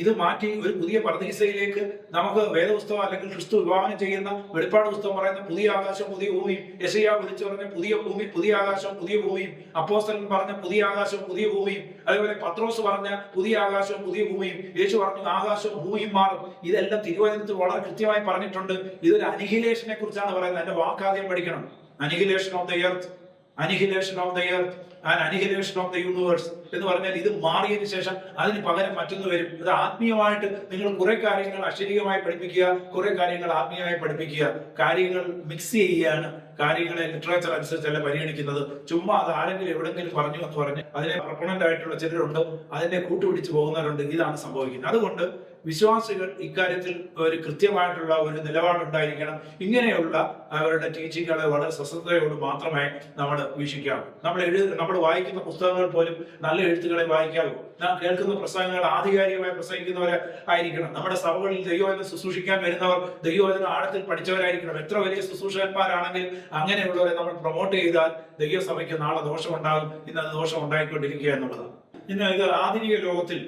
ഇത് മാറ്റി ഒരു പുതിയ പരദീസയിലേക്ക് നമുക്ക് വേദപുസ്തകം അല്ലെങ്കിൽ ക്രിസ്തു വിഭാവനം ചെയ്യുന്ന വെളിപ്പാട് പുസ്തകം പറയുന്ന പുതിയ ആകാശം പുതിയ ഭൂമിയും, യെശയ്യാ വിളിച്ചു പറഞ്ഞ പുതിയ ഭൂമി പുതിയ ആകാശം പുതിയ ഭൂമിയും, അപ്പോസ്തലൻ പറഞ്ഞ പുതിയ ആകാശവും പുതിയ ഭൂമിയും, അതേപോലെ പത്രോസ് പറഞ്ഞ പുതിയ ആകാശവും പുതിയ ഭൂമിയും, യേശു പറഞ്ഞു ആകാശവും ഭൂമിയും മാറും. ഇതെല്ലാം തിരുവചനത്തിൽ വളരെ കൃത്യമായി പറഞ്ഞിട്ടുണ്ട്. ഇതൊരു അനിഹിലേഷനെ കുറിച്ചാണ് പറയുന്നത്. എന്റെ വാക്കാദ്യം പഠിക്കണം. Annihilation of the earth, annihilation of the earth and annihilation of the universe എന്ന് പറഞ്ഞാൽ ഇത് മാറിയതിനു ശേഷം അതിന് പകരം മറ്റൊന്ന് വരും. ഇത് ആത്മീയമായിട്ട് നിങ്ങൾ കുറെ കാര്യങ്ങൾ അക്ഷരീയമായി പഠിപ്പിക്കുക, കുറെ കാര്യങ്ങൾ ആത്മീയമായി പഠിപ്പിക്കുക. കാര്യങ്ങൾ മിക്സ് ചെയ്യുകയാണ്. കാര്യങ്ങളെ ലിറ്ററേച്ചർ അനുസരിച്ചല്ല പരിഗണിക്കുന്നത്. ചുമ്മാ അത് ആരെങ്കിലും എവിടെങ്കിലും പറഞ്ഞു എന്ന് പറഞ്ഞ് അതിനെ പ്രൊപ്പണന്റ് ആയിട്ടുള്ള ചിലരുണ്ട്, അതിനെ കൂട്ടുപിടിച്ച് പോകുന്നവരുണ്ട്. ഇതാണ് സംഭവിക്കുന്നത്. അതുകൊണ്ട് വിശ്വാസികൾ ഇക്കാര്യത്തിൽ ഒരു കൃത്യമായിട്ടുള്ള ഒരു നിലപാടുണ്ടായിരിക്കണം. ഇങ്ങനെയുള്ള അവരുടെ ടീച്ചിങ്ങുകളെ വളരെ സശ്രദ്ധയോട് മാത്രമേ നമ്മൾ വീക്ഷിക്കാവൂ. നമ്മൾ വായിക്കുന്ന പുസ്തകങ്ങൾ പോലും നല്ല എഴുത്തുകളെ വായിക്കാവൂ. നാം കേൾക്കുന്ന പ്രസംഗങ്ങൾ ആധികാരികമായി പ്രസംഗിക്കുന്നവരെ ആയിരിക്കണം. നമ്മുടെ സഭകളിൽ ദൈവവചനം ശുശ്രൂഷിക്കാൻ വരുന്നവർ ദൈവവചനം ആഴത്തിൽ പഠിച്ചവരായിരിക്കണം. എത്ര വലിയ ശുശ്രൂഷകന്മാരാണെങ്കിൽ അങ്ങനെയുള്ളവരെ നമ്മൾ പ്രൊമോട്ട് ചെയ്താൽ ദൈവസഭയ്ക്ക് നാളെ ദോഷമുണ്ടാകും. ഇന്ന് അത് ദോഷം ഉണ്ടായിക്കൊണ്ടിരിക്കുക എന്നുള്ളതാണ്. ഇന്ന് ഇത് ആധുനിക ലോകത്തിൽ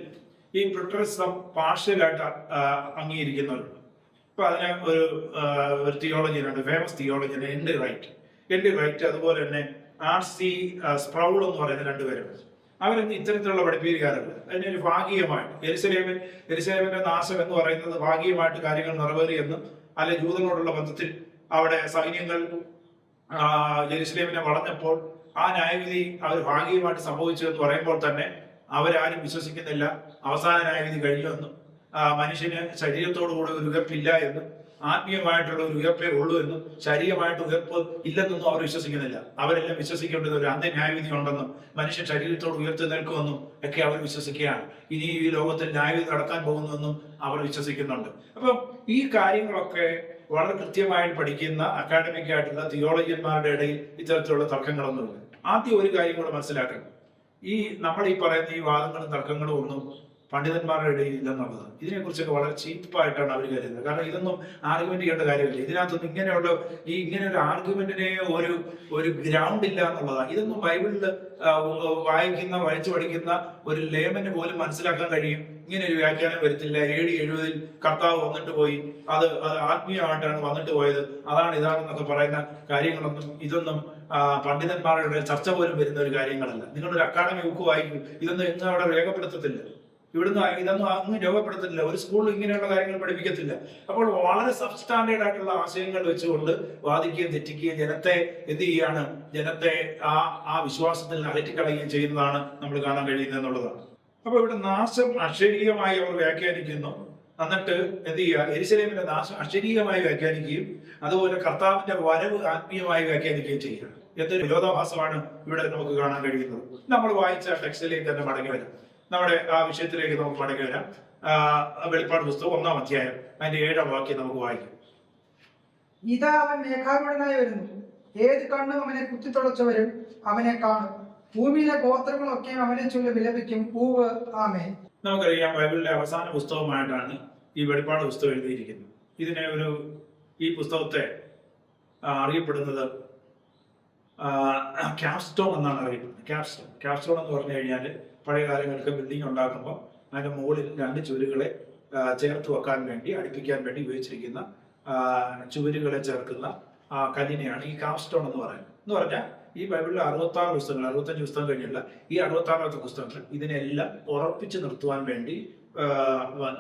ഈ പ്രിറ്ററിസം പാർഷ്യലായിട്ട് അംഗീകരിക്കുന്നവരുണ്ട്. ഇപ്പൊ അതിന് ഒരു തിയോളജിയനുണ്ട്, ഫേമസ് തിയോളജിയൻ എൻഡി റൈറ്റ്, അതുപോലെ തന്നെ R.C. സ്പ്രൗൾ എന്ന് പറയുന്ന രണ്ടുപേരും. അവരൊന്നും ഇത്തരത്തിലുള്ള പഠിപ്പിക്കാറില്ല. അതിനൊരു ഭാഗികമായിട്ട് യെരുശലേമിന്റെ നാശം എന്ന് പറയുന്നത് ഭാഗികമായിട്ട് കാര്യങ്ങൾ നിറവേറിയെന്നും, അല്ലെ ജൂതങ്ങളോടുള്ള ബന്ധത്തിൽ അവിടെ സൈന്യങ്ങൾ യെരുശലേമിനെ വളഞ്ഞപ്പോൾ ആ ന്യായവിധി അവർ ഭാഗികമായിട്ട് സംഭവിച്ചു എന്ന് പറയുമ്പോൾ തന്നെ അവരാരും വിശ്വസിക്കുന്നില്ല അവസാന ന്യായവിധി കഴിഞ്ഞുവെന്നും മനുഷ്യന് ശരീരത്തോടുകൂടി ഒരു ഉയർപ്പില്ല എന്നും ആത്മീയമായിട്ടുള്ള ഒരു ഉയർപ്പേ ഉള്ളൂ എന്നും ശരീരമായിട്ട് ഉയർപ്പ് ഇല്ലെന്നൊന്നും അവർ വിശ്വസിക്കുന്നില്ല. അവരെല്ലാം വിശ്വസിക്കേണ്ടത് ഒരു അന്ത്യന്യായവിധി ഉണ്ടെന്നും മനുഷ്യൻ ശരീരത്തോട് ഉയർത്തി നിൽക്കുമെന്നും ഒക്കെ അവർ വിശ്വസിക്കുകയാണ്. ഇനി ഈ ലോകത്തിൽ ന്യായവിധി നടക്കാൻ പോകുന്നുവെന്നും അവർ വിശ്വസിക്കുന്നുണ്ട്. അപ്പം ഈ കാര്യങ്ങളൊക്കെ വളരെ കൃത്യമായിട്ട് പഠിക്കുന്ന അക്കാഡമിക് ആയിട്ടുള്ള തിയോളജിയന്മാരുടെ ഇടയിൽ ഇത്തരത്തിലുള്ള തർക്കങ്ങളൊന്നുമില്ല. ആദ്യം ഒരു കാര്യം കൂടെ മനസ്സിലാക്കണം. നമ്മൾ ഈ പറയുന്ന ഈ വാദങ്ങളും തർക്കങ്ങളും ഒന്നും പണ്ഡിതന്മാരുടെ ഇടയിൽ ഇല്ലെന്നുള്ളത്. ഇതിനെക്കുറിച്ചൊക്കെ വളരെ ചീപ്പായിട്ടാണ് അവർ കരുതുന്നത്. കാരണം ഇതൊന്നും ആർഗ്യുമെന്റ് ചെയ്യേണ്ട കാര്യമില്ല. ഇതിനകത്തൊന്നും ഇങ്ങനെ ഒരു ആർഗ്യുമെന്റിനെ ഒരു ഗ്രൗണ്ട് ഇല്ല എന്നുള്ളതാണ്. ഇതൊന്നും ബൈബിളിൽ വായിച്ചു പഠിക്കുന്ന ഒരു ലേമന് പോലും മനസ്സിലാക്കാൻ കഴിയും. ഇങ്ങനെ ഒരു വ്യാഖ്യാനം വരത്തില്ല. AD 70 കർത്താവ് വന്നിട്ട് പോയി, അത് ആത്മീയമായിട്ടാണ് വന്നിട്ട് പോയത്, ഇതാണെന്നൊക്കെ പറയുന്ന കാര്യങ്ങളൊന്നും ഇതൊന്നും പണ്ഡിതന്മാരുടെ ചർച്ച പോലും വരുന്ന ഒരു കാര്യങ്ങളല്ല. നിങ്ങളൊരു അക്കാഡമി ബുക്ക് വായിക്കും, ഇതൊന്നും ഇന്ന് അവിടെ രേഖപ്പെടുത്തത്തില്ല. ഇതൊന്നും അങ്ങ് രൂപപ്പെടുത്തില്ല. ഒരു സ്കൂളിൽ ഇങ്ങനെയുള്ള കാര്യങ്ങൾ പഠിപ്പിക്കത്തില്ല. അപ്പോൾ വളരെ സബ്സ്റ്റാൻഡേർഡ് ആയിട്ടുള്ള ആശയങ്ങൾ വെച്ചുകൊണ്ട് വാദിക്കുകയും തെറ്റിക്കുകയും ജനത്തെ ആ വിശ്വാസത്തിൽ അകറ്റിക്കളയുകയും ചെയ്യുന്നതാണ് നമ്മൾ കാണാൻ കഴിയുന്നത് എന്നുള്ളതാണ്. അപ്പൊ ഇവിടെ നാശം അക്ഷരീയമായി അവർ വ്യാഖ്യാനിക്കുന്നു. എന്നിട്ട് യെരുശലേമിന്റെ നാശം അക്ഷരീയമായി വ്യാഖ്യാനിക്കുകയും അതുപോലെ കർത്താവിന്റെ വരവ് ആത്മീയമായി വ്യാഖ്യാനിക്കുകയും ചെയ്യുക. എന്തൊരു വിരോധാഭാസമാണ് ഇവിടെ നമുക്ക് കാണാൻ കഴിയുന്നത്. നമ്മൾ വായിച്ച ടെക്സ്റ്റിലേക്ക് തന്നെ മടങ്ങി വരാം. നമ്മുടെ ആ വിഷയത്തിലേക്ക് നമുക്ക് മടങ്ങി വരാം. വെളിപ്പാട് പുസ്തകം 1-ാം അധ്യായം അതിന്റെ 7-ാം വാക്യം നമുക്ക് വായിക്കാം. ഇതാ അവൻ മേഘാരൂഢനായി വരുന്നു, ഏത് കണ്ണും അവനെ കുത്തിത്തുടച്ചവരും അവനെ കാണും, ഭൂമിയിലെ ഗോത്രങ്ങളൊക്കെ അവനെ ചൊല്ലി വിലപിക്കും. പൂവ് ആമേൻ. നമുക്കറിയാം, ബൈബിളിലെ അവസാന പുസ്തകമായിട്ടാണ് ഈ വെളിപ്പാട് പുസ്തകം എഴുതിയിരിക്കുന്നത്. ഈ പുസ്തകത്തെ അറിയപ്പെടുന്നത് ക്യാപ്സ്റ്റോൺ എന്നാണ് അറിയപ്പെടുന്നത്. ക്യാപ്സ്റ്റോൺ എന്ന് പറഞ്ഞു കഴിഞ്ഞാൽ പഴയ കാലങ്ങൾക്ക് ബിൽഡിംഗ് ഉണ്ടാക്കുമ്പോൾ അതിന്റെ മുകളിൽ 2 ചുവരുകളെ ചേർത്ത് വെക്കാൻ വേണ്ടി, അടുപ്പിക്കാൻ വേണ്ടി ഉപയോഗിച്ചിരിക്കുന്ന ചുവരുകളെ ചേർക്കുന്ന കല്ലിനെയാണ് ഈ ക്യാപ്സ്റ്റോൺ എന്ന് പറയുന്നത്. എന്ന് പറഞ്ഞാൽ ഈ ബൈബിളിലെ 66 പുസ്തകങ്ങൾ, 65 പുസ്തകം കഴിഞ്ഞുള്ള ഈ 66ാമത്തെ പുസ്തകങ്ങൾ ഇതിനെല്ലാം ഉറപ്പിച്ചു നിർത്തുവാൻ വേണ്ടി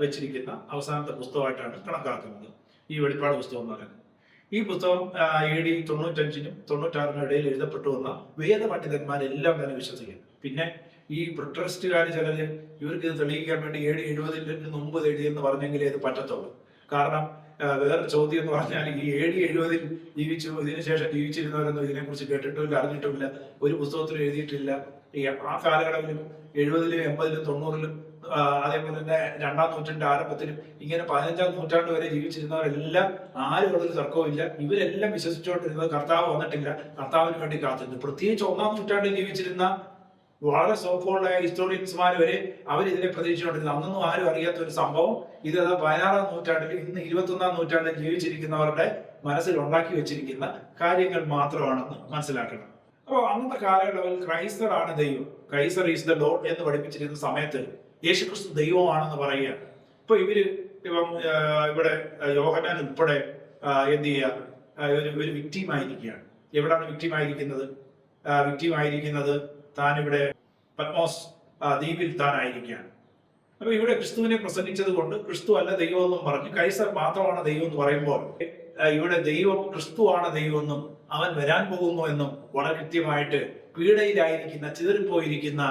വെച്ചിരിക്കുന്ന അവസാനത്തെ പുസ്തകമായിട്ടാണ് കണക്കാക്കുന്നത് ഈ വെളിപ്പാട് പുസ്തകം എന്ന് പറയുന്നത്. ഈ പുസ്തകം AD 95-നും 96-നും ഇടയിൽ എഴുതപ്പെട്ടു വന്ന വേദപണ്ഡിതന്മാരെല്ലാം തന്നെ വിശ്വസിക്കുന്നു. പിന്നെ ഈ പ്രിട്ടറിസ്റ്റുകാർ ചിലര് ഇവർക്ക് ഇത് തെളിയിക്കാൻ വേണ്ടി AD 70-ന് മുമ്പ് എഴുതിയെന്ന് പറഞ്ഞെങ്കിലേ ഇത് പറ്റത്തുള്ളൂ. കാരണം വേറെ ചോദ്യം എന്ന് പറഞ്ഞാൽ ഈ AD 70-ൽ ഇതിനുശേഷം ജീവിച്ചിരുന്നവരൊന്നും ഇതിനെക്കുറിച്ച് കേട്ടിട്ടുമില്ല, അറിഞ്ഞിട്ടുമില്ല, ഒരു പുസ്തകത്തിലും എഴുതിയിട്ടില്ല. ആ കാലയളവിലും 70-ലും 80-ലും 90-ലും അതേപോലെ തന്നെ 2-ാം നൂറ്റാണ്ടിന്റെ ആരംഭത്തിലും ഇങ്ങനെ 15-ാം നൂറ്റാണ്ട് വരെ ജീവിച്ചിരുന്നവരെല്ലാം ആരും ഒരു തർക്കവും ഇല്ല. ഇവരെല്ലാം വിശ്വസിച്ചുകൊണ്ടിരുന്നത് കർത്താവ് വന്നിട്ടില്ല, കർത്താവിന് വേണ്ടി കാത്തിരുന്നു. പ്രത്യേകിച്ച് 1-ാം നൂറ്റാണ്ടിൽ ജീവിച്ചിരുന്ന വളരെ സോക്കോൾഡ് ഹിസ്റ്റോറിയൻസ്മാർ വരെ ഇതിനെ പ്രതീക്ഷിച്ചുകൊണ്ടിരുന്നു. അന്നൊന്നും ആരും അറിയാത്ത ഒരു സംഭവം ഇത് 16-ാം നൂറ്റാണ്ടിൽ, ഇന്ന് 21-ാം നൂറ്റാണ്ടിൽ ജീവിച്ചിരിക്കുന്നവരുടെ മനസ്സിൽ ഉണ്ടാക്കി വെച്ചിരിക്കുന്ന കാര്യങ്ങൾ മാത്രമാണെന്ന് മനസ്സിലാക്കണം. അപ്പോൾ അന്നത്തെ കാലയളവിൽ ക്രൈസ്തറാണ് ദൈവം, ക്രൈസ്തർ ഈസ് ദ ലോർഡ് എന്ന് പഠിപ്പിച്ചിരുന്ന സമയത്ത് യേശുക്രിസ്തു ദൈവമാണെന്ന് പറയുക. ഇപ്പൊ ഇവിടെ യോഹന്നാൻ ഉൾപ്പെടെ എന്ത് ചെയ്യുക, ഒരു വിക്ടിമായിരിക്കുകയാണ്. എവിടാണ് വിക്ടിമായിരിക്കുന്നത്? വിക്ടിമായിരിക്കുന്നത് താനിവിടെ പത്മോസ് ദ്വീപിൽ താനായിരിക്കുകയാണ്. അപ്പൊ ഇവിടെ ക്രിസ്തുവിനെ പ്രസംഗിച്ചത് കൊണ്ട് ക്രിസ്തു അല്ല ദൈവം എന്നും പറഞ്ഞു, കൈസർ മാത്രമാണ് ദൈവം എന്ന് പറയുമ്പോൾ ഇവിടെ ദൈവം ക്രിസ്തുവാണ് ദൈവമെന്നും അവൻ വരാൻ പോകുന്നു എന്നും വളരെ കൃത്യമായിട്ട് പീഡയിലായിരിക്കുന്ന, ചിതറിപ്പോയിരിക്കുന്ന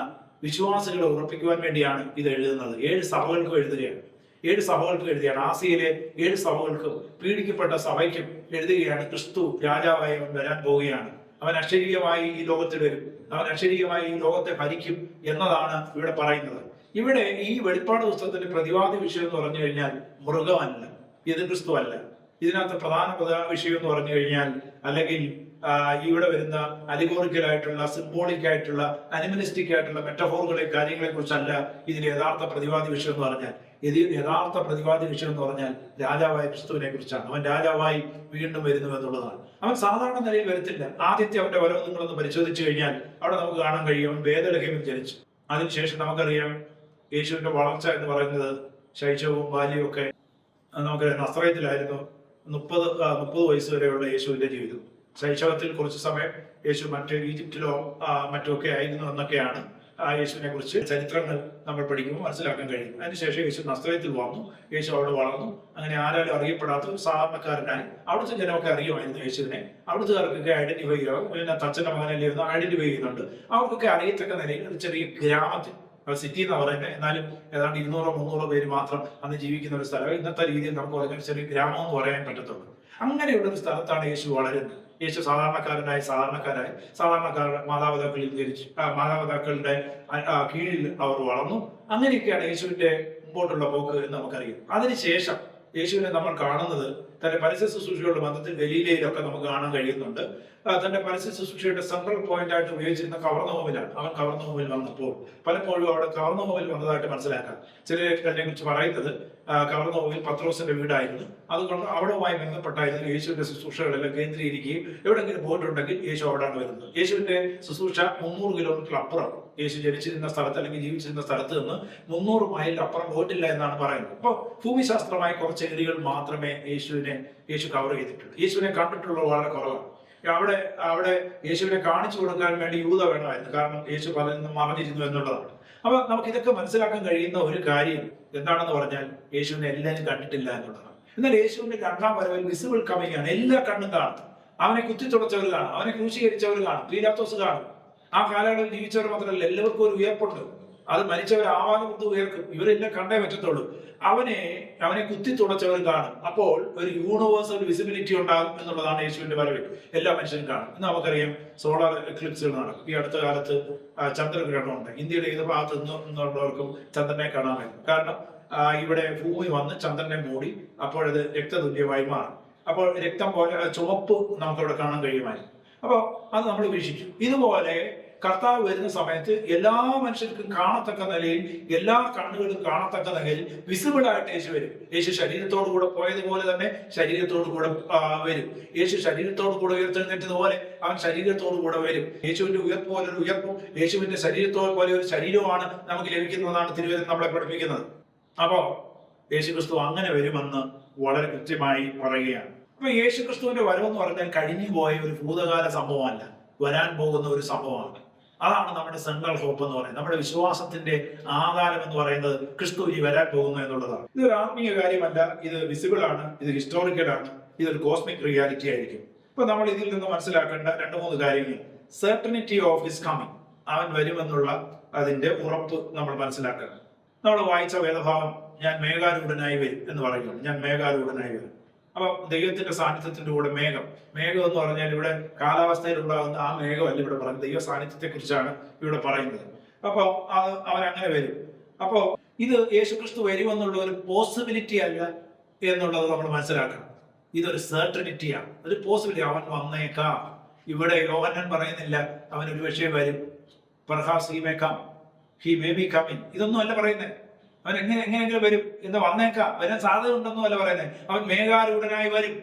വിശ്വാസികളെ ഉറപ്പിക്കുവാൻ വേണ്ടിയാണ് ഇത് എഴുതുന്നത്. 7 സഭകൾക്കും എഴുതുകയാണ്. ആസിയയിലെ 7 സഭകൾക്കും പീഡിക്കപ്പെട്ട സഭയ്ക്കും എഴുതുകയാണ്. ക്രിസ്തു രാജാവായി അവൻ വരാൻ പോവുകയാണ്, അവൻ അക്ഷരീയമായി ഈ ലോകത്തിൽ വരും, അവൻ അക്ഷരീയമായി ഈ ലോകത്തെ ഭരിക്കും എന്നതാണ് ഇവിടെ പറയുന്നത്. ഇവിടെ ഈ വെളിപ്പാട് പുസ്തകത്തിന്റെ പ്രതിവാദി വിഷയം എന്ന് പറഞ്ഞു കഴിഞ്ഞാൽ മൃഗമല്ല, ഇത് ക്രിസ്തു അല്ല. ഇതിനകത്ത് പ്രധാന വിഷയം എന്ന് പറഞ്ഞു കഴിഞ്ഞാൽ, അല്ലെങ്കിൽ ഇവിടെ വരുന്ന അലിഗോറിക്കൽ ആയിട്ടുള്ള, സിംബോളിക് ആയിട്ടുള്ള, അനിമലിസ്റ്റിക് ആയിട്ടുള്ള മെറ്റഫോറുകളെ കാര്യങ്ങളെ കുറിച്ചല്ല ഇതിന്റെ യഥാർത്ഥ പ്രതിവാദി വിഷയം എന്ന് പറഞ്ഞാൽ. ഇത് യഥാർത്ഥ പ്രതിവാദി വിഷയം എന്ന് പറഞ്ഞാൽ രാജാവായ ക്രിസ്തുവിനെ കുറിച്ചാണ്. അവൻ രാജാവായി വീണ്ടും വരുന്നു എന്നുള്ളതാണ്. അവൻ സാധാരണ നിലയിൽ വരത്തില്ല. ആദ്യത്തെ അവന്റെ വരവ് നിങ്ങളൊന്ന് പരിശോധിച്ചു കഴിഞ്ഞാൽ അവിടെ നമുക്ക് കാണാൻ കഴിയും, അവൻ ബേത്ലഹേമിൽ ജനിച്ചു. അതിനുശേഷം നമുക്കറിയാം യേശുവിന്റെ വളർച്ച എന്ന് പറയുന്നത് ശൈശവവും ബാല്യവും ഒക്കെ നമുക്കറിയാം നസ്രയത്തിലായിരുന്നു. 30 വയസ്സ് വരെയുള്ള യേശുവിന്റെ ജീവിതം. ശൈശവത്തിൽ കുറച്ച് സമയം യേശു ഈജിപ്തിലോ മറ്റുമൊക്കെ ആയിരുന്നു എന്നൊക്കെയാണ് യേശുവിനെ കുറിച്ച് ചരിത്രങ്ങൾ നമ്മൾ പഠിക്കുമ്പോൾ മനസ്സിലാക്കാൻ കഴിയും. അതിനുശേഷം യേശു നസ്രയത്തിൽ വന്നു, യേശു അവിടെ വളർന്നു. അങ്ങനെ ആരാലും അറിയപ്പെടാത്ത ഒരു സാധാരണക്കാരനായി അവിടുത്തെ ജനമൊക്കെ അറിയുമായിരുന്നു യേശുവിനെ. അവിടുത്തുകാർക്കൊക്കെ ഐഡന്റിഫൈ ചെയ്യാം. പിന്നെ തച്ചന്റെ മകനല്ലേ എന്ന് ഐഡന്റിഫൈ ചെയ്യുന്നുണ്ട്. അവർക്കൊക്കെ അറിയത്തക്ക നിലയിൽ ഒരു ചെറിയ ഗ്രാമത്തിൽ, സിറ്റി എന്ന് പറയുന്നത് എന്നാലും ഏതാണ്ട് 200-300 പേര് മാത്രം അന്ന് ജീവിക്കുന്ന ഒരു സ്ഥലം. ഇന്നത്തെ രീതിയിൽ നമുക്ക് പറഞ്ഞ ചെറിയ ഗ്രാമം എന്ന് പറയാൻ പറ്റത്തുള്ളൂ. അങ്ങനെയുള്ള ഒരു സ്ഥലത്താണ് യേശു വളരുന്നത്. യേശു സാധാരണക്കാരനായ മാതാപിതാക്കളുടെ കീഴിൽ അവർ വളർന്നു. അങ്ങനെയൊക്കെയാണ് യേശുവിന്റെ മുമ്പോട്ടുള്ള പോക്ക് എന്ന് നമുക്കറിയാം. അതിനുശേഷം യേശുവിനെ നമ്മൾ കാണുന്നത് തന്റെ പരസ്യ ശുശ്രൂഷയുടെ ബന്ധത്തിൽ ഗലീലയിലൊക്കെ നമുക്ക് കാണാൻ കഴിയുന്നുണ്ട്. തന്റെ പരസ്യ ശുശ്രൂഷയുടെ സെൻട്രൽ പോയിന്റ് ആയിട്ട് ഉപയോഗിച്ചിരുന്ന കവർന്നഹൂമിലാണ്. അവൻ കവർന്നഹൂമിൽ വന്നപ്പോൾ പലപ്പോഴും അവിടെ കവർന്നഹൂമിൽ വന്നതായിട്ട് മനസ്സിലാക്കാം. ചിലരെ കുറിച്ച് പറയുന്നത് കവർന്നഹൂമിൽ പത്രോസിന്റെ വീടായിരുന്നു. അതുകൊണ്ട് അവിടവുമായി ബന്ധപ്പെട്ടായിരുന്നു യേശുവിന്റെ ശുശ്രൂഷകളെല്ലാം കേന്ദ്രീകരിക്കുകയും എവിടെയെങ്കിലും പോയിട്ടുണ്ടെങ്കിൽ യേശു അവിടെയാണ് വരുന്നത്. യേശുവിന്റെ ശുശ്രൂഷ 300 കിലോമീറ്റർ അപ്പുറം, യേശു ജനിച്ചിരുന്ന സ്ഥലത്ത് അല്ലെങ്കിൽ ജീവിച്ചിരുന്ന സ്ഥലത്ത് നിന്ന് 300 മൈൽ അപ്പുറം പോയിട്ടില്ല എന്നാണ് പറയുന്നത്. അപ്പോൾ ഭൂമിശാസ്ത്രമായി കുറച്ച് ഏരിയകൾ മാത്രമേ യേശു കവർ ചെയ്തിട്ടുള്ളൂ. യേശുവിനെ കണ്ടിട്ടുള്ളത് വളരെ കുറവാണ്. അവിടെ യേശുവിനെ കാണിച്ചു കൊടുക്കാൻ വേണ്ടി യൂത വേണമായിരുന്നു. കാരണം യേശു പലരിൽ നിന്നും മറഞ്ഞിരുന്നു എന്നുള്ളതാണ്. അപ്പൊ നമുക്ക് ഇതൊക്കെ മനസ്സിലാക്കാൻ കഴിയുന്ന ഒരു കാര്യം എന്താണെന്ന് പറഞ്ഞാൽ യേശുവിനെ എല്ലാവരും കണ്ടിട്ടില്ല എന്നുള്ളതാണ്. എന്നാൽ യേശുവിന്റെ രണ്ടാം വരവിൽ വിസിബിൾ കമ്മിങ് ആണ്. എല്ലാ കണ്ണും കാണും. അവനെ കുത്തിത്തുടച്ചവർ കാണും, അവനെ ക്രൂശീകരിച്ചവർ കാണും, പീലാത്തോസ് കാണും. ആ കാലയളവിൽ ജീവിച്ചവർ മാത്രമല്ല, എല്ലാവർക്കും ഒരു ഉയർപ്പുണ്ട്. അത് മരിച്ചവർ ആവാതെ കൊണ്ട് ഉയർക്കും. ഇവരെല്ലാം കണ്ടേ പറ്റത്തുള്ളൂ. അവനെ കുത്തിത്തുടച്ചവർ കാണും. അപ്പോൾ ഒരു യൂണിവേഴ്സൽ വിസിബിലിറ്റി ഉണ്ടാകും എന്നുള്ളതാണ് യേശുവിന്റെ വരവിൽ. എല്ലാ മനുഷ്യരും കാണും. ഇന്ന് നമുക്കറിയാം സോളാർ എക്ലിപ്സുകൾ നടക്കും. ഈ അടുത്ത കാലത്ത് ചന്ദ്രഗ്രഹണമുണ്ട്. ഇന്ത്യയുടെ ഏത് ഭാഗത്ത് നിന്നുള്ളവർക്കും ചന്ദ്രനെ കാണാമായിരുന്നു. കാരണം ഇവിടെ ഭൂമി വന്ന് ചന്ദ്രനെ മൂടി. അപ്പോഴത് രക്തതുല്യമായി മാറും. അപ്പോൾ രക്തം പോലെ ചുവപ്പ് നമുക്കവിടെ കാണാൻ കഴിയുമായിരുന്നു. അപ്പോൾ അത് നമ്മൾ വീക്ഷിച്ചു. ഇതുപോലെ കർത്താവ് വരുന്ന സമയത്ത് എല്ലാ മനുഷ്യർക്കും കാണത്തക്ക നിലയിൽ, എല്ലാ കണ്ണുകളും കാണത്തക്ക നിലയിൽ വിസിബിൾ ആയിട്ട് യേശു വരും. യേശു ശരീരത്തോടു കൂടെ പോയതുപോലെ തന്നെ ശരീരത്തോടു കൂടെ വരും. യേശു ശരീരത്തോടു കൂടെ ഉയർത്തെഴുന്നേറ്റതുപോലെ അവൻ ശരീരത്തോടു കൂടെ വരും. യേശുവിന്റെ ഉയർപ്പ് പോലെ ഒരു ഉയർപ്പും യേശുവിന്റെ ശരീരത്തോട് പോലെ ഒരു ശരീരവുമാണ് നമുക്ക് ലഭിക്കുന്നതാണ് തിരുവചനം നമ്മളെ പഠിപ്പിക്കുന്നത്. അപ്പോ യേശുക്രിസ്തു അങ്ങനെ വരുമെന്ന് വളരെ കൃത്യമായി പറയുകയാണ്. അപ്പൊ യേശുക്രിസ്തുവിന്റെ വരവെന്ന് പറഞ്ഞാൽ കഴിഞ്ഞു പോയ ഒരു ഭൂതകാല സംഭവമല്ല, വരാൻ പോകുന്ന ഒരു സംഭവമാണ്. അതാണ് നമ്മുടെ സെൻട്രൽ ഹോപ്പ് എന്ന് പറയുന്നത്. നമ്മുടെ വിശ്വാസത്തിന്റെ ആധാരം എന്ന് പറയുന്നത് ക്രിസ്തു ഇനി വരാൻ പോകുന്നു എന്നുള്ളതാണ്. ഇതൊരു ആത്മീയ കാര്യമല്ല, ഇത് വിസിബിൾ ആണ്, ഇത് ഹിസ്റ്റോറിക്കൽ ആണ്, ഇതൊരു കോസ്മിക് റിയാലിറ്റി ആയിരിക്കും. ഇപ്പൊ നമ്മൾ ഇതിൽ നിന്ന് മനസ്സിലാക്കേണ്ട 2-3 കാര്യങ്ങൾ. സെർട്ടനിറ്റി ഓഫ് ഹിസ് കമ്മിങ്, അവൻ വരുമെന്നുള്ള അതിന്റെ ഉറപ്പ് നമ്മൾ മനസ്സിലാക്കണം. നമ്മൾ വായിച്ച വേദഭാഗം, ഞാൻ മേഘാരൂഢനായി വരും എന്ന് പറയുന്നുണ്ട്. ഞാൻ മേഘാരൂഢനായി വരും. അപ്പൊ ദൈവത്തിന്റെ സാന്നിധ്യത്തിന്റെ കൂടെ മേഘം എന്ന് പറഞ്ഞാൽ ഇവിടെ കാലാവസ്ഥയിൽ ഉണ്ടാകുന്ന ആ മേഘമല്ല ഇവിടെ പറയുന്നത്, ദൈവ സാന്നിധ്യത്തെ കുറിച്ചാണ് ഇവിടെ പറയുന്നത്. അപ്പൊ അവൻ അങ്ങനെ വരും. അപ്പോ ഇത് യേശുക്രിസ്തു വരുമെന്നുള്ള ഒരു പോസിബിലിറ്റി അല്ല എന്നുള്ളത് നമ്മൾ മനസ്സിലാക്കണം. ഇതൊരു സെർട്ടനിറ്റിയാണ്, ഒരു പോസിബിലിറ്റി. അവൻ വന്നേക്കാം. ഇവിടെ യോഹന്നാൻ പറയുന്നില്ല അവൻ ഒരു പക്ഷേ വരും. Perhaps he may come, he may be coming, ഇതൊന്നും അല്ല പറയുന്നത്. അവൻ എങ്ങനെയെങ്കിലും വരും എന്ന്, വന്നേക്കാം, വരാൻ സാധ്യത ഉണ്ടെന്നും അല്ല പറയുന്നത്. അവൻ മേഘാരൂഢനായി വരും.